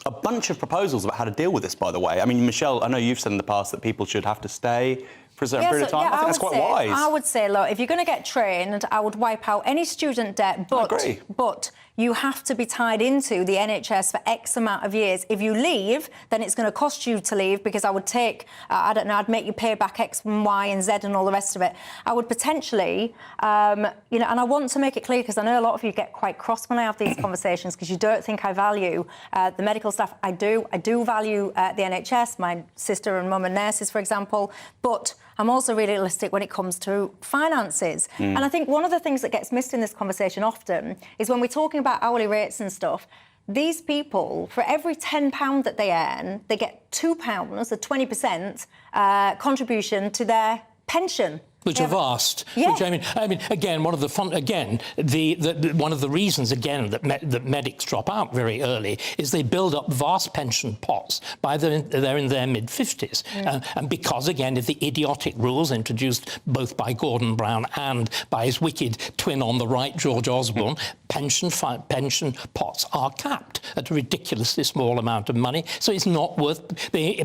Speaker 19: a bunch of proposals about how to deal with this, by the way. I mean, Michelle, I know you've said in the past that people should have to stay for a certain period of time. I think that's quite wise.
Speaker 7: I would say, look, if you're going to get trained, I would wipe out any student debt, but you have to be tied into the NHS for X amount of years. If you leave, then it's going to cost you to leave, because I would take, I don't know, I'd make you pay back X and Y and Z and all the rest of it. I would potentially, and I want to make it clear, because I know a lot of you get quite cross when I have these conversations, because you don't think I value the medical staff. I do value the NHS, my sister and mum are nurses, for example, but I'm also realistic when it comes to finances. And I think one of the things that gets missed in this conversation often is when we're talking about hourly rates and stuff, these people, for every £10 that they earn, they get £2, a 20% contribution to their pension.
Speaker 4: Which are vast.
Speaker 7: Yeah.
Speaker 4: Which I mean, again, one of the one of the reasons again that medics drop out very early is they build up vast pension pots by they're in their mid-50s, and because again of the idiotic rules introduced both by Gordon Brown and by his wicked twin on the right, George Osborne, pension pots are capped at a ridiculously small amount of money, so it's not worth. They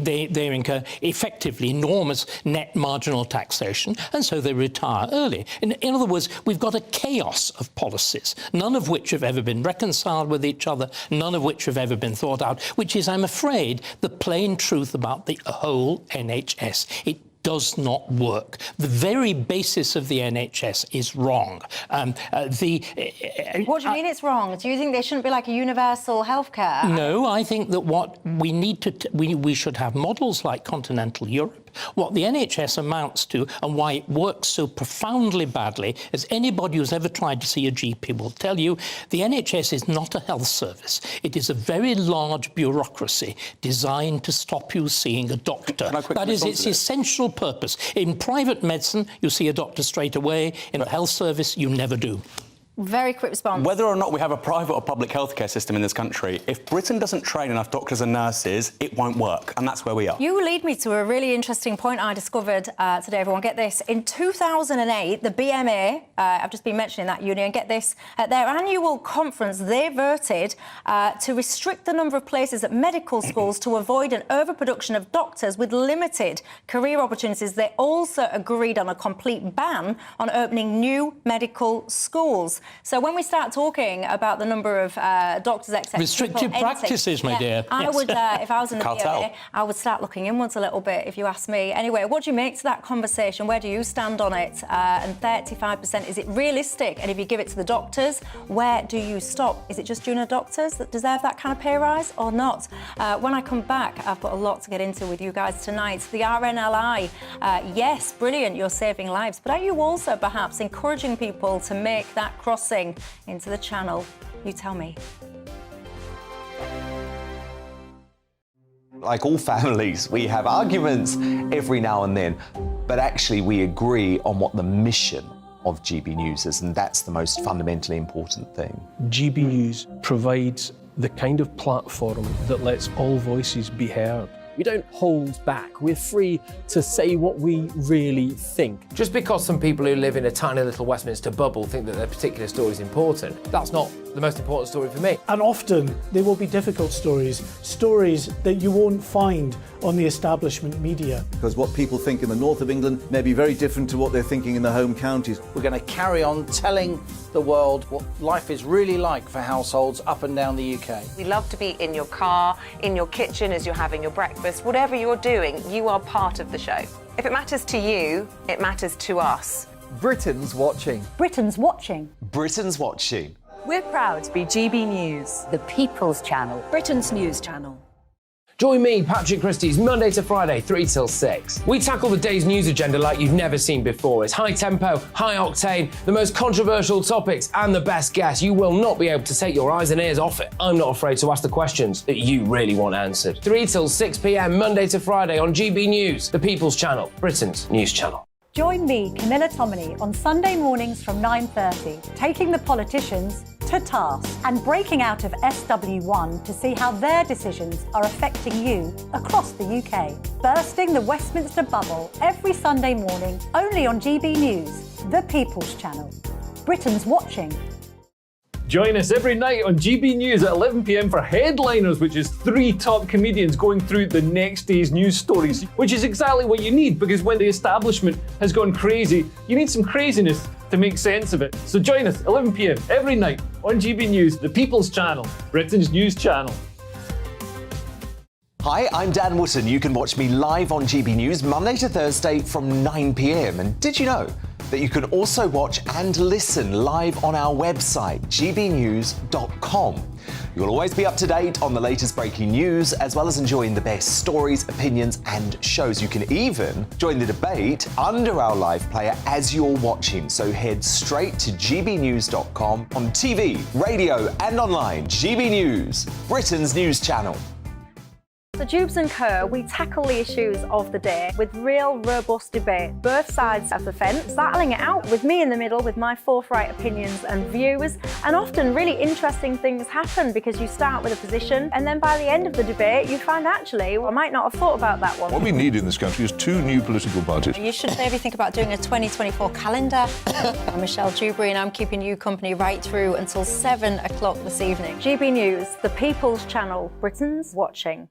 Speaker 4: incur effectively enormous net marginal taxation, and so they retire early. In other words, we've got a chaos of policies, none of which have ever been reconciled with each other, none of which have ever been thought out, which is, I'm afraid, the plain truth about the whole NHS. It does not work. The very basis of the NHS is wrong.
Speaker 7: What do you mean it's wrong? Do you think there shouldn't be like a universal healthcare?
Speaker 4: No, I think that what we need to... we should have models like continental Europe, What the NHS amounts to and why it works so profoundly badly, as anybody who's ever tried to see a GP will tell you, the NHS is not a health service. It is a very large bureaucracy designed to stop you seeing a doctor. That is its essential purpose. In private medicine, you see a doctor straight away. In a health service, you never do.
Speaker 7: Very quick response.
Speaker 19: Whether or not we have a private or public healthcare system in this country, if Britain doesn't train enough doctors and nurses, it won't work, and that's where we are.
Speaker 7: You lead me to a really interesting point I discovered today, everyone. Get this. In 2008, the BMA, I've just been mentioning that union, get this, at their annual conference, they voted to restrict the number of places at medical schools to avoid an overproduction of doctors with limited career opportunities. They also agreed on a complete ban on opening new medical schools. So when we start talking about the number of doctors, etc.
Speaker 4: Restricted practices, my dear.
Speaker 7: I would, if I was in the
Speaker 4: Cartel.
Speaker 7: BMA, I would start looking inwards a little bit, if you ask me. Anyway, what do you make to that conversation? Where do you stand on it? And 35%, is it realistic? And if you give it to the doctors, where do you stop? Is it just junior doctors that deserve that kind of pay rise or not? When I come back, I've got a lot to get into with you guys tonight. The RNLI, yes, brilliant, you're saving lives, but are you also perhaps encouraging people to make that crossing into the channel? You tell me.
Speaker 1: Like all families, we have arguments every now and then, but actually we agree on what the mission of GB News is, and that's the most fundamentally important thing.
Speaker 6: GB News provides the kind of platform that lets all voices be heard. We don't hold back. We're free to say what we really think.
Speaker 3: Just because some people who live in a tiny little Westminster bubble think that their particular story is important, that's not the most important story for me.
Speaker 10: And often there will be difficult stories, stories that you won't find on the establishment media.
Speaker 11: Because what people think in the north of England may be very different to what they're thinking in the home counties.
Speaker 13: We're going to carry on telling the world what life is really like for households up and down the UK.
Speaker 28: We love to be in your car, in your kitchen as you're having your breakfast. Whatever you're doing, you are part of the show. If it matters to you, it matters to us.
Speaker 8: Britain's watching.
Speaker 21: Britain's watching.
Speaker 1: Britain's watching.
Speaker 14: We're proud to be GB News, the People's Channel, Britain's news channel.
Speaker 3: Join me, Patrick Christie's, Monday to Friday, 3 till 6. We tackle the day's news agenda like you've never seen before. It's high tempo, high octane, the most controversial topics and the best guests. You will not be able to take your eyes and ears off it. I'm not afraid to ask the questions that you really want answered. 3 till 6 p.m, Monday to Friday on GB News, the People's Channel, Britain's news channel.
Speaker 21: Join me, Camilla Tominey, on Sunday mornings from 9:30, taking the politicians to task and breaking out of SW1 to see how their decisions are affecting you across the UK. Bursting the Westminster bubble every Sunday morning, only on GB News, the People's Channel. Britain's watching.
Speaker 6: Join us every night on GB News at 11 p.m. for Headliners, which is 3 top comedians going through the next day's news stories, which is exactly what you need, because when the establishment has gone crazy, you need some craziness to make sense of it. So join us 11 p.m. every night on GB News, the People's Channel, Britain's news channel.
Speaker 1: Hi, I'm Dan Wootton. You can watch me live on GB News Monday to Thursday from 9 p.m. And did you know that you can also watch and listen live on our website, gbnews.com. You'll always be up to date on the latest breaking news, as well as enjoying the best stories, opinions and shows. You can even join the debate under our live player as you're watching. So head straight to gbnews.com on TV, radio and online. GB News, Britain's news channel.
Speaker 21: So Dewbs and Co, we tackle the issues of the day with real robust debate, both sides of the fence, battling it out with me in the middle with my forthright opinions and views. And often really interesting things happen because you start with a position and then by the end of the debate you find actually, well, I might not have thought about that one.
Speaker 27: What we need in this country is 2 new political parties.
Speaker 7: You should maybe think about doing a 2024 calendar. I'm Michelle Dewberry and I'm keeping you company right through until 7 o'clock this evening. GB News, the People's Channel, Britain's watching.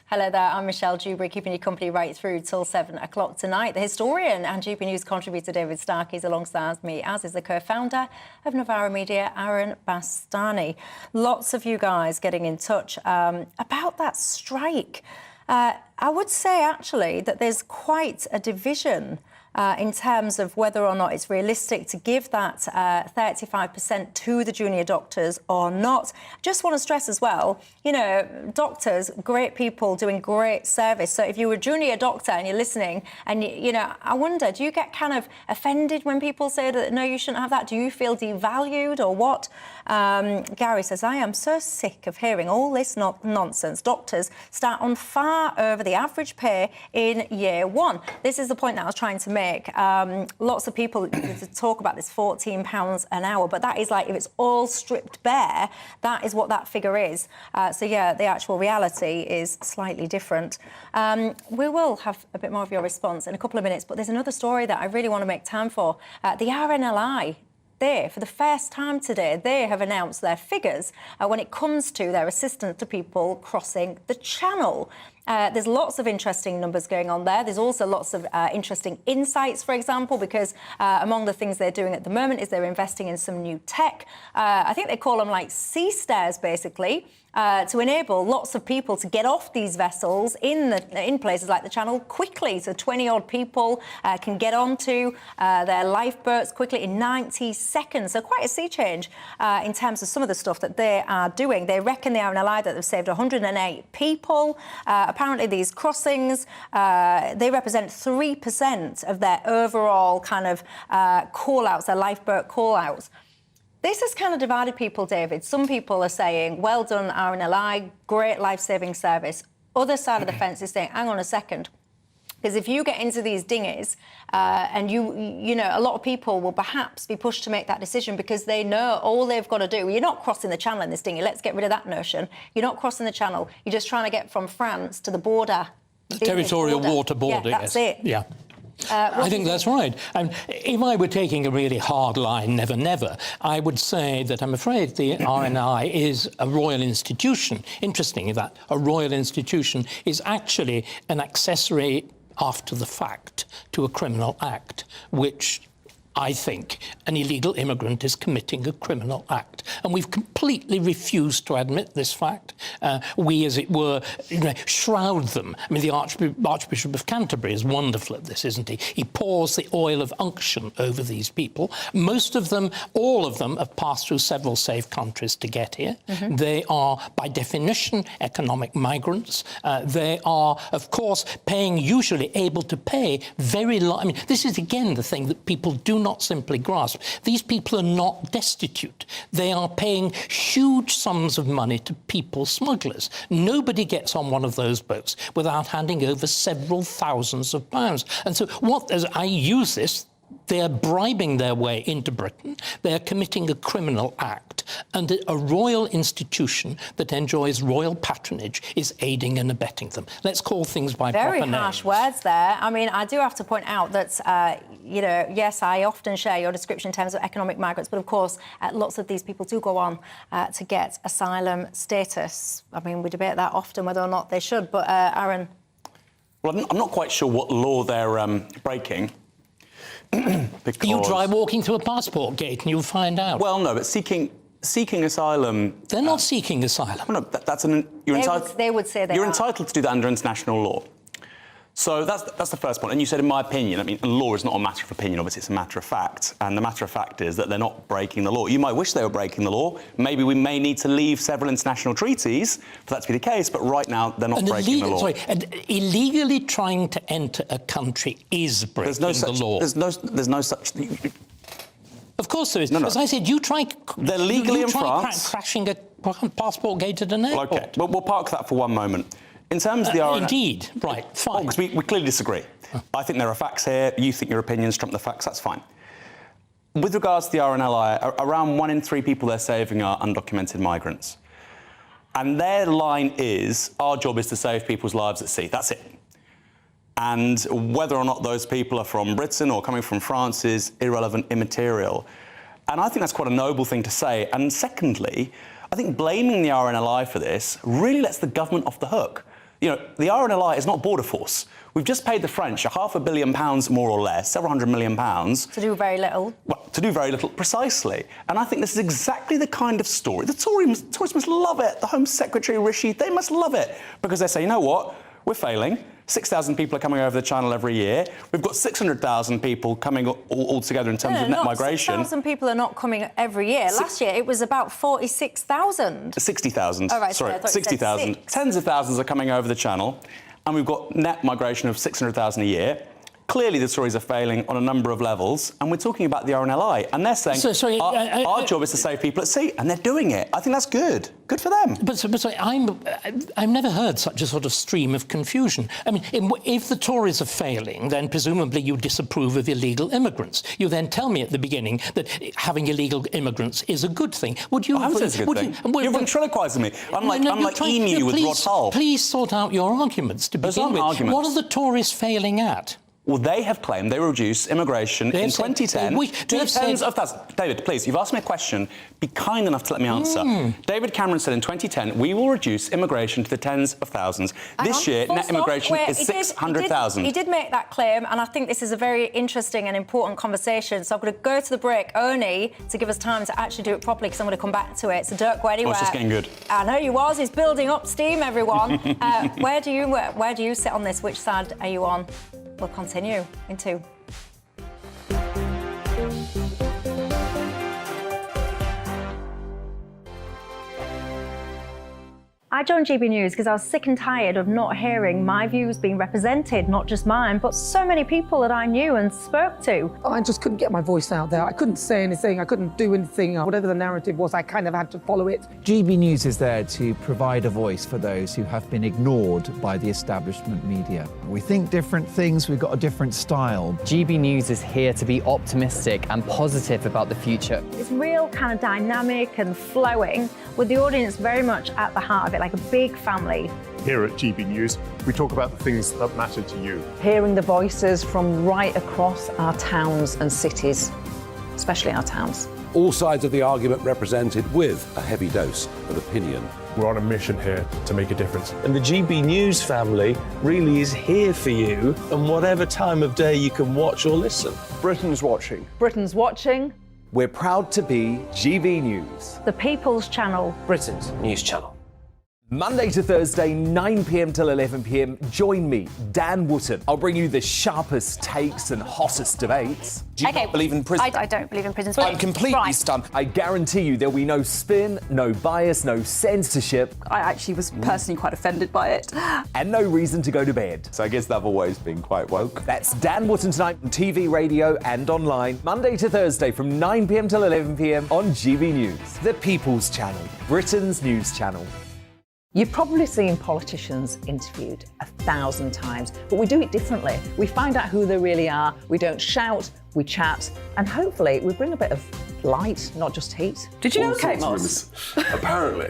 Speaker 7: Hello there, I'm Michelle Dewberry, keeping you company right through till 7 o'clock tonight. The historian and GB News contributor David Starkey is alongside me, as is the co-founder of Novara Media, Aaron Bastani. Lots of you guys getting in touch about that strike. I would say, actually, that there's quite a division in terms of whether or not it's realistic to give that 35% to the junior doctors or not. Just want to stress as well, you know, doctors, great people doing great service. So if you're a junior doctor and you're listening and, you know, I wonder, do you get kind of offended when people say that, no, you shouldn't have that? Do you feel devalued or what? Gary says, I am so sick of hearing all this nonsense. Doctors start on far over the average pay in year one. This is the point that I was trying to make. Lots of people talk about this £14 an hour, but that is like, if it's all stripped bare, that is what that figure is. So, yeah, the actual reality is slightly different. We will have a bit more of your response in a couple of minutes, but there's another story that I really want to make time for. The RNLI, they, for the first time today, they have announced their figures when it comes to their assistance to people crossing the Channel. There's lots of interesting numbers going on there. There's also lots of interesting insights, for example, because among the things they're doing at the moment is they're investing in some new tech. I think they call them like sea stairs, basically, to enable lots of people to get off these vessels in places like the Channel quickly. So 20-odd people can get onto their lifeboats quickly in 90 seconds. So quite a sea change in terms of some of the stuff that they are doing. They reckon, the RNLI, that they've saved 108 people. Apparently, these crossings, they represent 3% of their overall kind of call-outs, their lifeboat call-outs. This has kind of divided people, David. Some people are saying, well done, RNLI, great life-saving service. Other side of the fence is saying, hang on a second, because if you get into these dinghies and you know, a lot of people will perhaps be pushed to make that decision because they know all they've got to do. You're not crossing the Channel in this dinghy. Let's get rid of that notion. You're not crossing the Channel. You're just trying to get from France to the border.
Speaker 4: Territorial waterboarding.
Speaker 7: Yeah, that's it.
Speaker 4: Yeah. I think that's right. And if I were taking a really hard line, never, never, I would say that I'm afraid the RNI is a royal institution. Interesting that a royal institution is actually an accessory after the fact to a criminal act, which I think an illegal immigrant is committing a criminal act. And we've completely refused to admit this fact. We, as it were, shroud them. I mean, the Archbishop of Canterbury is wonderful at this, isn't he? He pours the oil of unction over these people. Most of them, all of them, have passed through several safe countries to get here. Mm-hmm. They are, by definition, economic migrants. They are, of course, usually able to pay very low. I mean, this is, again, the thing that people do not simply grasp. These people are not destitute. They are paying huge sums of money to people smugglers. Nobody gets on one of those boats without handing over several thousands of pounds. And so as I use this, they're bribing their way into Britain. They're committing a criminal act. And a royal institution that enjoys royal patronage is aiding and abetting them. Let's call things by proper names.
Speaker 7: Very harsh words there. I mean, I do have to point out that, you know, yes, I often share your description in terms of economic migrants, but of course, lots of these people do go on to get asylum status. I mean, we debate that often, whether or not they should. But, Aaron?
Speaker 19: Well, I'm not quite sure what law they're breaking. Because...
Speaker 4: You try walking through a passport gate and you'll find out.
Speaker 19: Well, no, but seeking asylum...
Speaker 4: They're not seeking asylum.
Speaker 19: No, that's
Speaker 7: they would say
Speaker 19: you're entitled to do that under international law. So that's the first point. And you said, in my opinion, I mean, law is not a matter of opinion, obviously, it's a matter of fact. And the matter of fact is that they're not breaking the law. You might wish they were breaking the law. Maybe we may need to leave several international treaties for that to be the case, but right now they're not breaking the law.
Speaker 4: Sorry, and illegally trying to enter a country is breaking the law.
Speaker 19: There's no such...
Speaker 4: Of course there is. No. As I said, you try...
Speaker 19: They're legally in France.
Speaker 4: Crashing a passport gate at an airport.
Speaker 19: OK, well, we'll park that for one moment. In terms of the RNLI...
Speaker 4: Indeed, right, fine.
Speaker 19: Because we clearly disagree. I think there are facts here, you think your opinions trump the facts, that's fine. With regards to the RNLI, around 1 in 3 people they're saving are undocumented migrants. And their line is, our job is to save people's lives at sea, that's it. And whether or not those people are from Britain or coming from France is irrelevant, immaterial. And I think that's quite a noble thing to say. And secondly, I think blaming the RNLI for this really lets the government off the hook. You know, the RNLI is not border force. We've just paid the French £500 million, more or less, several £100 million.
Speaker 7: To do very little.
Speaker 19: Well, to do very little, precisely. And I think this is exactly the kind of story. The Tories must love it. The Home Secretary, Rishi, they must love it. Because they say, you know what? We're failing. 6,000 people are coming over the channel every year. We've got 600,000 people coming all together in terms of net migration.
Speaker 7: 6,000 people are not coming every year. Last year, it was about 46,000.
Speaker 19: 60,000.
Speaker 7: Oh, right,
Speaker 19: sorry,
Speaker 7: 60,000.
Speaker 19: Tens of thousands are coming over the channel, and we've got net migration of 600,000 a year. Clearly, the stories are failing on a number of levels, and we're talking about the RNLI, and they're saying our job is to save people at sea, and they're doing it. I think that's good. Good for them.
Speaker 4: But sorry, I've never heard such a sort of stream of confusion. I mean, if the Tories are failing, then presumably you disapprove of illegal immigrants. You then tell me at the beginning that having illegal immigrants is a good thing. Would you?
Speaker 19: I haven't said it's a good thing. You're ventriloquising me. I'm like Emu with Rod Hull.
Speaker 4: Please sort out your arguments to begin with.
Speaker 19: Arguments.
Speaker 4: What are the Tories failing at?
Speaker 19: Well, they have claimed they will reduce immigration in 2010 to the tens of thousands. David, please, you've asked me a question. Be kind enough to let me answer. David Cameron said in 2010, we will reduce immigration to the tens of thousands. This year, net immigration is 600,000.
Speaker 7: He did make that claim, and I think this is a very interesting and important conversation. So I'm going to go to the break only to give us time to actually do it properly, because I'm going to come back to it. So don't go anywhere.
Speaker 19: Oh, it's just getting good.
Speaker 7: I know you was. It's building up steam, everyone. Where do you sit on this? Which side are you on? We'll continue in 2. I joined GB News because I was sick and tired of not hearing my views being represented, not just mine, but so many people that I knew and spoke to.
Speaker 9: I just couldn't get my voice out there. I couldn't say anything. I couldn't do anything. Whatever the narrative was, I kind of had to follow it.
Speaker 8: GB News is there to provide a voice for those who have been ignored by the establishment media. We think different things, we've got a different style.
Speaker 15: GB News is here to be optimistic and positive about the future.
Speaker 7: It's real kind of dynamic and flowing, with the audience very much at the heart of it, like a big family.
Speaker 2: Here at GB News, we talk about the things that matter to you.
Speaker 16: Hearing the voices from right across our towns and cities, especially our towns.
Speaker 12: All sides of the argument represented with a heavy dose of opinion.
Speaker 2: We're on a mission here to make a difference.
Speaker 17: And the GB News family really is here for you, and whatever time of day you can watch or listen.
Speaker 18: Britain's watching.
Speaker 16: Britain's watching.
Speaker 18: We're proud to be GB News.
Speaker 7: The People's Channel.
Speaker 17: Britain's news channel.
Speaker 1: Monday to Thursday, 9 p.m. till 11 p.m. Join me, Dan Wootton. I'll bring you the sharpest takes and hottest debates.
Speaker 18: Do you not believe in prison?
Speaker 7: I don't believe in prisons.
Speaker 18: I'm completely stunned.
Speaker 1: I guarantee you there'll be no spin, no bias, no censorship.
Speaker 20: I actually was personally quite offended by it.
Speaker 1: And no reason to go to bed.
Speaker 29: So I guess they've always been quite woke.
Speaker 1: That's Dan Wootton tonight on TV, radio and online. Monday to Thursday from 9 p.m. till 11 p.m. on GB News. The People's Channel, Britain's news channel.
Speaker 16: You've probably seen politicians interviewed 1,000 times, but we do it differently. We find out who they really are, we don't shout, we chat, and hopefully we bring a bit of light, not just heat. Did you know Kate Moss?
Speaker 27: Apparently.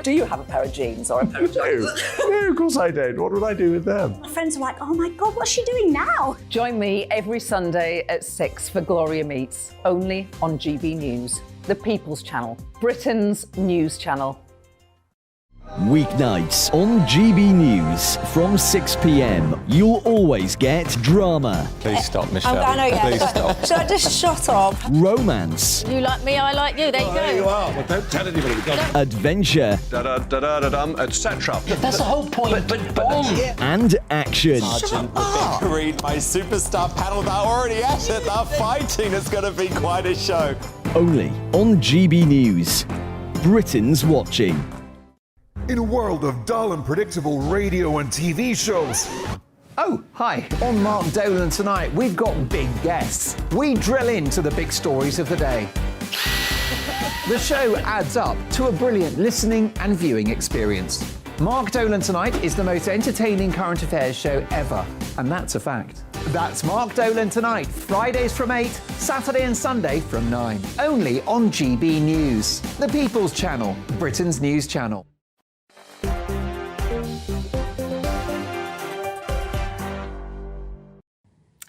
Speaker 16: Do you have a pair of jeans or a pair of jeans?
Speaker 2: No, of course I don't. What would I do with them?
Speaker 20: My friends are like, oh my God, what's she doing now?
Speaker 16: Join me every Sunday at 6 for Gloria Meets, only on GB News, the People's Channel, Britain's news channel.
Speaker 26: Weeknights on GB News from 6 p.m. You'll always get drama.
Speaker 29: Please stop, Michelle.
Speaker 7: I know, yeah.
Speaker 29: Please stop.
Speaker 7: Should I just shut up?
Speaker 26: Romance.
Speaker 7: You like me, I like you. There you go.
Speaker 27: There you are. Well, don't tell anybody.
Speaker 26: Adventure.
Speaker 27: Etc.
Speaker 4: That's the whole point.
Speaker 26: And action.
Speaker 29: Sergeant Reed, my superstar panel that are already at it. They're fighting. It's going to be quite a show.
Speaker 26: Only on GB News. Britain's watching.
Speaker 22: In a world of dull and predictable radio and TV shows.
Speaker 8: Oh, hi. On Mark Dolan tonight, we've got big guests. We drill into the big stories of the day. The show adds up to a brilliant listening and viewing experience. Mark Dolan Tonight is the most entertaining current affairs show ever, and that's a fact. That's Mark Dolan Tonight, Fridays from 8, Saturday and Sunday from 9. Only on GB News, the People's Channel, Britain's news channel.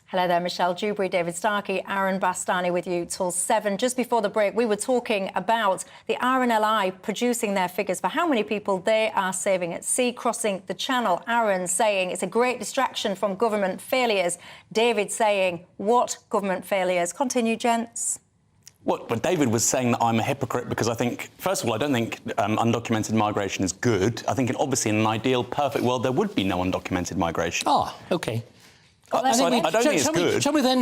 Speaker 7: Hello there, Michelle Dewberry, David Starkey, Aaron Bastani with you till 7. Just before the break, we were talking about the RNLI producing their figures for how many people they are saving at sea crossing the channel. Aaron saying it's a great distraction from government failures. David saying, what government failures? Continue, gents.
Speaker 19: But David was saying that I'm a hypocrite because I think, first of all, I don't think undocumented migration is good. I think, obviously, in an ideal, perfect world, there would be no undocumented migration.
Speaker 4: Ah, OK.
Speaker 19: I don't think it's good.
Speaker 4: Shall we then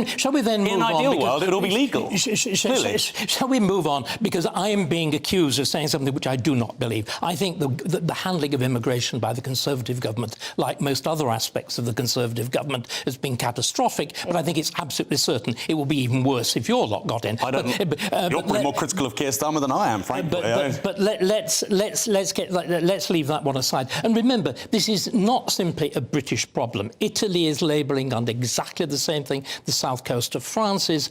Speaker 4: move on?
Speaker 19: In an ideal world, it would all be legal.
Speaker 4: Shall we move on? Because I am being accused of saying something which I do not believe. I think the handling of immigration by the Conservative government, like most other aspects of the Conservative government, has been catastrophic. But I think it's absolutely certain it will be even worse if your lot got in.
Speaker 19: You're probably more critical of Keir Starmer than I am, frankly.
Speaker 4: But let's leave that one aside. And remember, this is not simply a British problem. Italy is labelling under exactly the same thing the south coast of France is.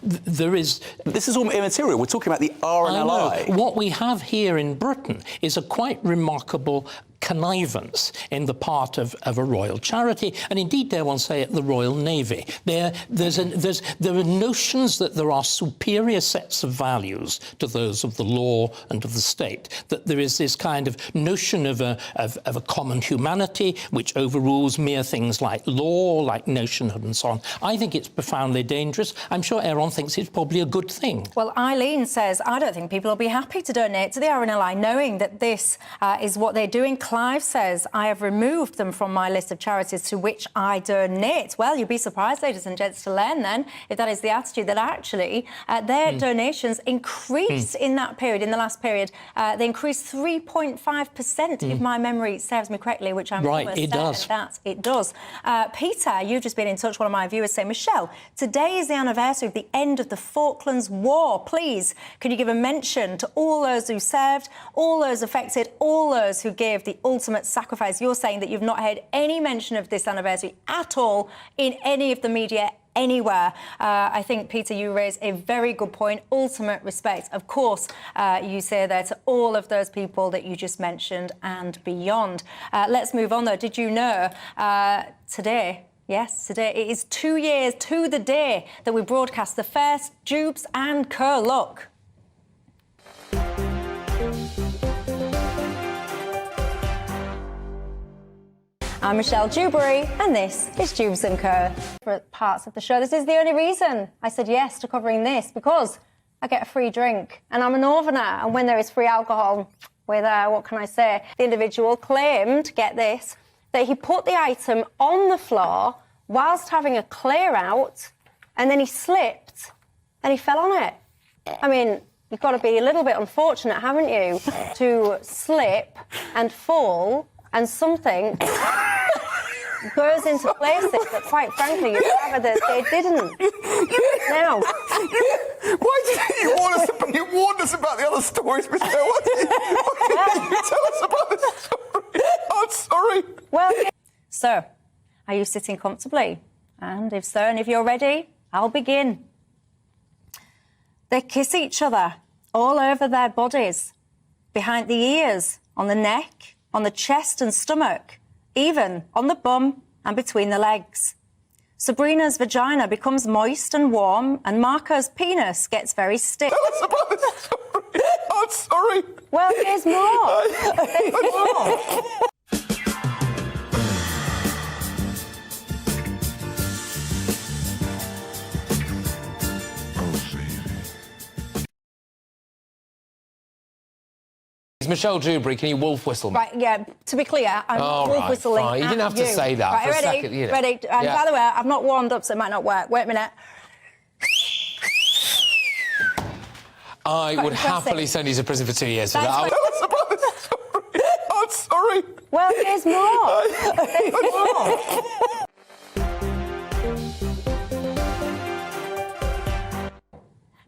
Speaker 4: There is...
Speaker 19: This is all immaterial. We're talking about the RNLI.
Speaker 4: What we have here in Britain is a quite remarkable connivance in the part of a royal charity, and indeed, dare one say it, the Royal Navy. There are notions that there are superior sets of values to those of the law and of the state, that there is this kind of notion of a common humanity which overrules mere things like law, like nationhood and so on. I think it's profoundly dangerous. I'm sure Aaron thinks it's probably a good thing.
Speaker 7: Well, Eileen says, I don't think people will be happy to donate to the RNLI knowing that this is what they're doing. Clive says, I have removed them from my list of charities to which I donate. Well, you'd be surprised, ladies and gents, to learn then, if that is the attitude, that actually their donations increased in that period, in the last period. They increased 3.5%, if my memory serves me correctly, which I'm
Speaker 4: right, it does.
Speaker 7: That it does. Peter, you've just been in touch, one of my viewers, saying, Michelle, today is the anniversary of the end of the Falklands War. Please, can you give a mention to all those who served, all those affected, all those who gave the ultimate sacrifice? You're saying that you've not heard any mention of this anniversary at all in any of the media anywhere. I think, Peter, you raise a very good point. Ultimate respect, of course, you say there to all of those people that you just mentioned and beyond. Let's move on, though. Did you know today... Yes, today it is 2 years to the day that we broadcast the first Dewbs and Co. Look. I'm Michelle Dewberry, and this is Dewbs & Co. For parts of the show, this is the only reason I said yes to covering this, because I get a free drink, and I'm a northerner, and when there is free alcohol, we're there, what can I say? The individual claimed, get this, that he put the item on the floor whilst having a clear-out, and then he slipped, and he fell on it. I mean, you've got to be a little bit unfortunate, haven't you, to slip and fall, and something goes into places that, quite frankly, you'd rather that they didn't. Now,
Speaker 18: why didn't you warn us? You warned us about the other stories, Michelle. Why didn't you tell us about this story? I'm sorry.
Speaker 7: Well, so, are you sitting comfortably? And if so, and if you're ready, I'll begin. They kiss each other all over their bodies, behind the ears, on the neck, on the chest and stomach, even on the bum and between the legs. Sabrina's vagina becomes moist and warm, and Marco's penis gets very stiff.
Speaker 18: Tell us about this story. I'm sorry.
Speaker 7: Well, there's more. There's more.
Speaker 3: Michelle Dewberry, can you wolf whistle me?
Speaker 7: Right, yeah, to be clear, I'm not wolf whistling
Speaker 3: fine. You didn't have to say that
Speaker 7: right,
Speaker 3: for
Speaker 7: ready,
Speaker 3: a second. You know.
Speaker 7: Ready, and by the way, I've not warmed up, so it might not work. Wait a minute.
Speaker 3: I would happily send you to prison for 2 years for that.
Speaker 18: Tell us about this story. I'm sorry.
Speaker 7: Well, there's more. There's more.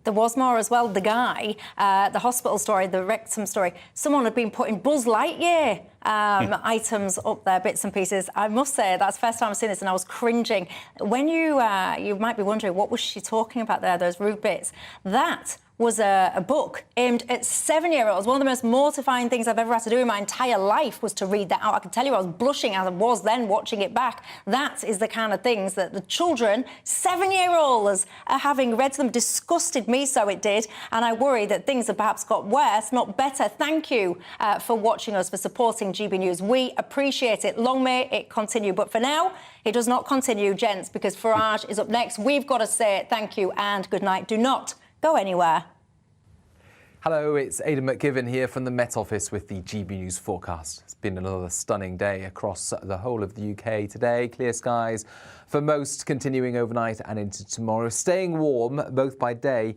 Speaker 7: There was more as well. The guy, the hospital story, the rectum story, someone had been putting Buzz Lightyear items up there, bits and pieces. I must say, that's the first time I've seen this, and I was cringing. When you might be wondering, what was she talking about there, those rude bits? That was a book aimed at 7-year-olds. One of the most mortifying things I've ever had to do in my entire life was to read that out. I can tell you I was blushing as I was then watching it back. That is the kind of things that the children, 7-year-olds, are having read to them. Disgusted me, so it did. And I worry that things have perhaps got worse, not better. Thank you for watching us, for supporting GB News. We appreciate it. Long may it continue. But for now, it does not continue, gents, because Farage is up next. We've got to say thank you and good night. Do not go anywhere.
Speaker 5: Hello, it's Aidan McGivern here from the Met Office with the GB News forecast. It's been another stunning day across the whole of the UK today. Clear skies for most, continuing overnight and into tomorrow. Staying warm both by day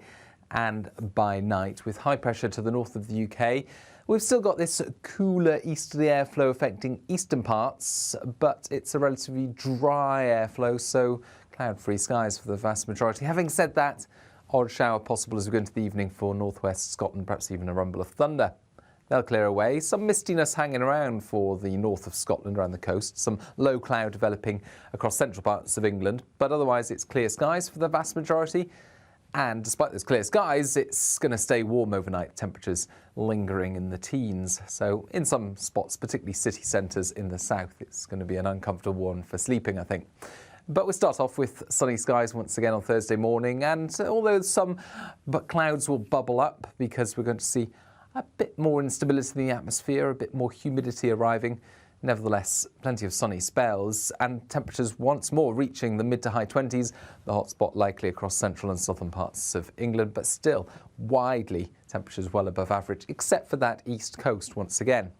Speaker 5: and by night with high pressure to the north of the UK. We've still got this cooler easterly airflow affecting eastern parts, but it's a relatively dry airflow, so cloud-free skies for the vast majority. Having said that, odd shower possible as we go into the evening for northwest Scotland, perhaps even a rumble of thunder. They'll clear away. Some mistiness hanging around for the north of Scotland around the coast. Some low cloud developing across central parts of England. But otherwise, it's clear skies for the vast majority. And despite those clear skies, it's going to stay warm overnight. Temperatures lingering in the teens. So in some spots, particularly city centres in the south, it's going to be an uncomfortable one for sleeping, I think. But we'll start off with sunny skies once again on Thursday morning, and although some clouds will bubble up because we're going to see a bit more instability in the atmosphere, a bit more humidity arriving, nevertheless plenty of sunny spells and temperatures once more reaching the mid to high 20s, the hotspot likely across central and southern parts of England, but still widely temperatures well above average, except for that east coast once again.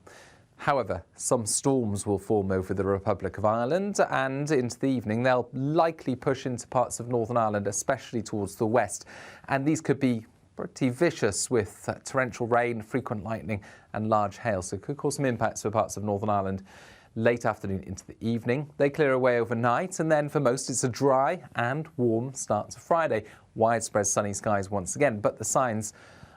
Speaker 5: However, some storms will form over the Republic of Ireland, and into the evening they'll likely push into parts of Northern Ireland, especially towards the west. And these could be pretty vicious with torrential rain, frequent lightning and large hail, so it could cause some impacts for parts of Northern Ireland late afternoon into the evening. They clear away overnight, and then for most it's a dry and warm start to Friday. Widespread sunny skies once again, but the signs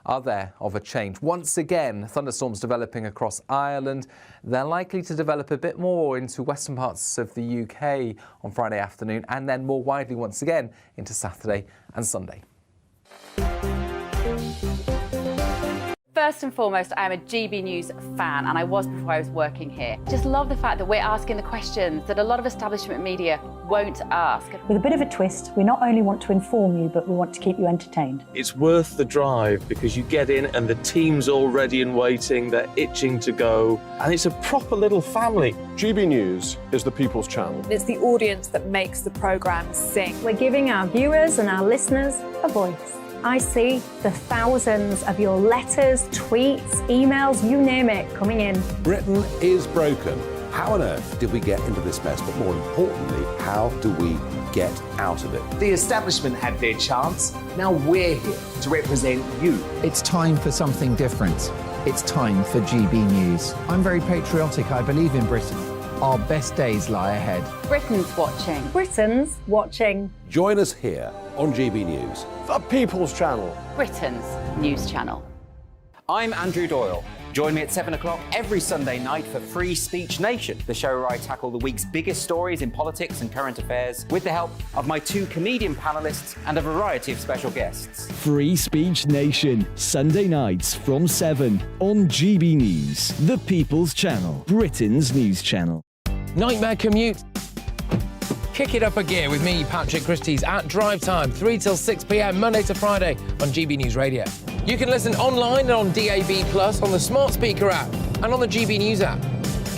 Speaker 5: are there of a change. Once again, thunderstorms developing across Ireland. They're likely to develop a bit more into western parts of the UK on Friday afternoon, and then more widely once again into Saturday and Sunday.
Speaker 10: First and foremost, I am a GB News fan, and I was before I was working here. Just love the fact that we're asking the questions that a lot of establishment media won't ask.
Speaker 21: With a bit of a twist, we not only want to inform you, but we want to keep you entertained.
Speaker 17: It's worth the drive because you get in and the team's all ready and waiting, they're itching to go, and it's a proper little family.
Speaker 2: GB News is the People's Channel.
Speaker 11: It's the audience that makes the programme sing.
Speaker 7: We're giving our viewers and our listeners a voice. I see the thousands of your letters, tweets, emails, you name it, coming in.
Speaker 12: Britain is broken. How on earth did we get into this mess? But more importantly, how do we get out of it?
Speaker 1: The establishment had their chance. Now we're here to represent you.
Speaker 8: It's time for something different. It's time for GB News. I'm very patriotic. I believe in Britain. Our best days lie ahead.
Speaker 10: Britain's watching.
Speaker 7: Britain's watching.
Speaker 12: Join us here on GB News.
Speaker 2: The People's Channel.
Speaker 10: Britain's news channel.
Speaker 13: I'm Andrew Doyle. Join me at 7 o'clock every Sunday night for Free Speech Nation, the show where I tackle the week's biggest stories in politics and current affairs with the help of my two comedian panellists and a variety of special guests.
Speaker 26: Free Speech Nation, Sunday nights from 7 on GB News, the People's Channel, Britain's news channel.
Speaker 3: Nightmare commute? Kick it up a gear with me, Patrick Christie's, at drive time, 3 till 6 p.m, Monday to Friday on GB News Radio. You can listen online and on DAB+, on the smart speaker app and on the GB News app.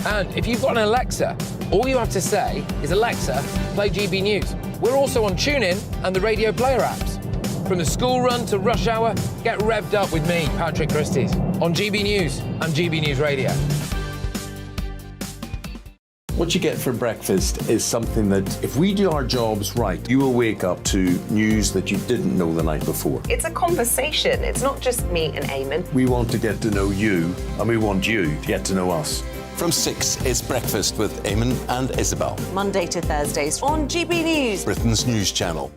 Speaker 3: And if you've got an Alexa, all you have to say is, Alexa, play GB News. We're also on TuneIn and the Radio Player apps. From the school run to rush hour, get revved up with me, Patrick Christie's, on GB News and GB News Radio.
Speaker 27: What you get for breakfast is something that, if we do our jobs right, you will wake up to news that you didn't know the night before.
Speaker 14: It's a conversation. It's not just me and Eamon.
Speaker 27: We want to get to know you, and we want you to get to know us.
Speaker 29: From 6, it's Breakfast with Eamon and Isabel.
Speaker 14: Monday to Thursdays on GB News,
Speaker 29: Britain's news channel.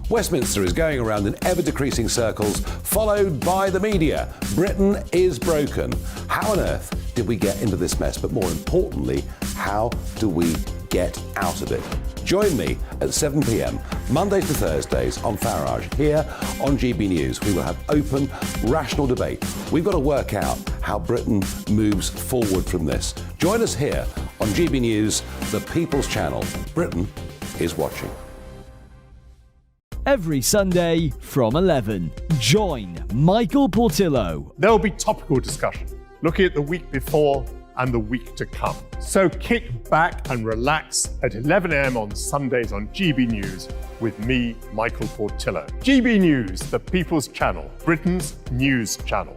Speaker 12: Westminster is going around in ever-decreasing circles, followed by the media. Britain is broken. How on earth did we get into this mess? But more importantly, how do we get out of it? Join me at 7 p.m, Mondays to Thursdays on Farage, here on GB News. We will have open, rational debate. We've got to work out how Britain moves forward from this. Join us here on GB News, the People's Channel. Britain is watching.
Speaker 26: Every Sunday from 11, join Michael Portillo.
Speaker 2: There'll be topical discussion, looking at the week before and the week to come. So kick back and relax at 11 a.m. on Sundays on GB News with me, Michael Portillo. GB News, the People's Channel, Britain's news channel.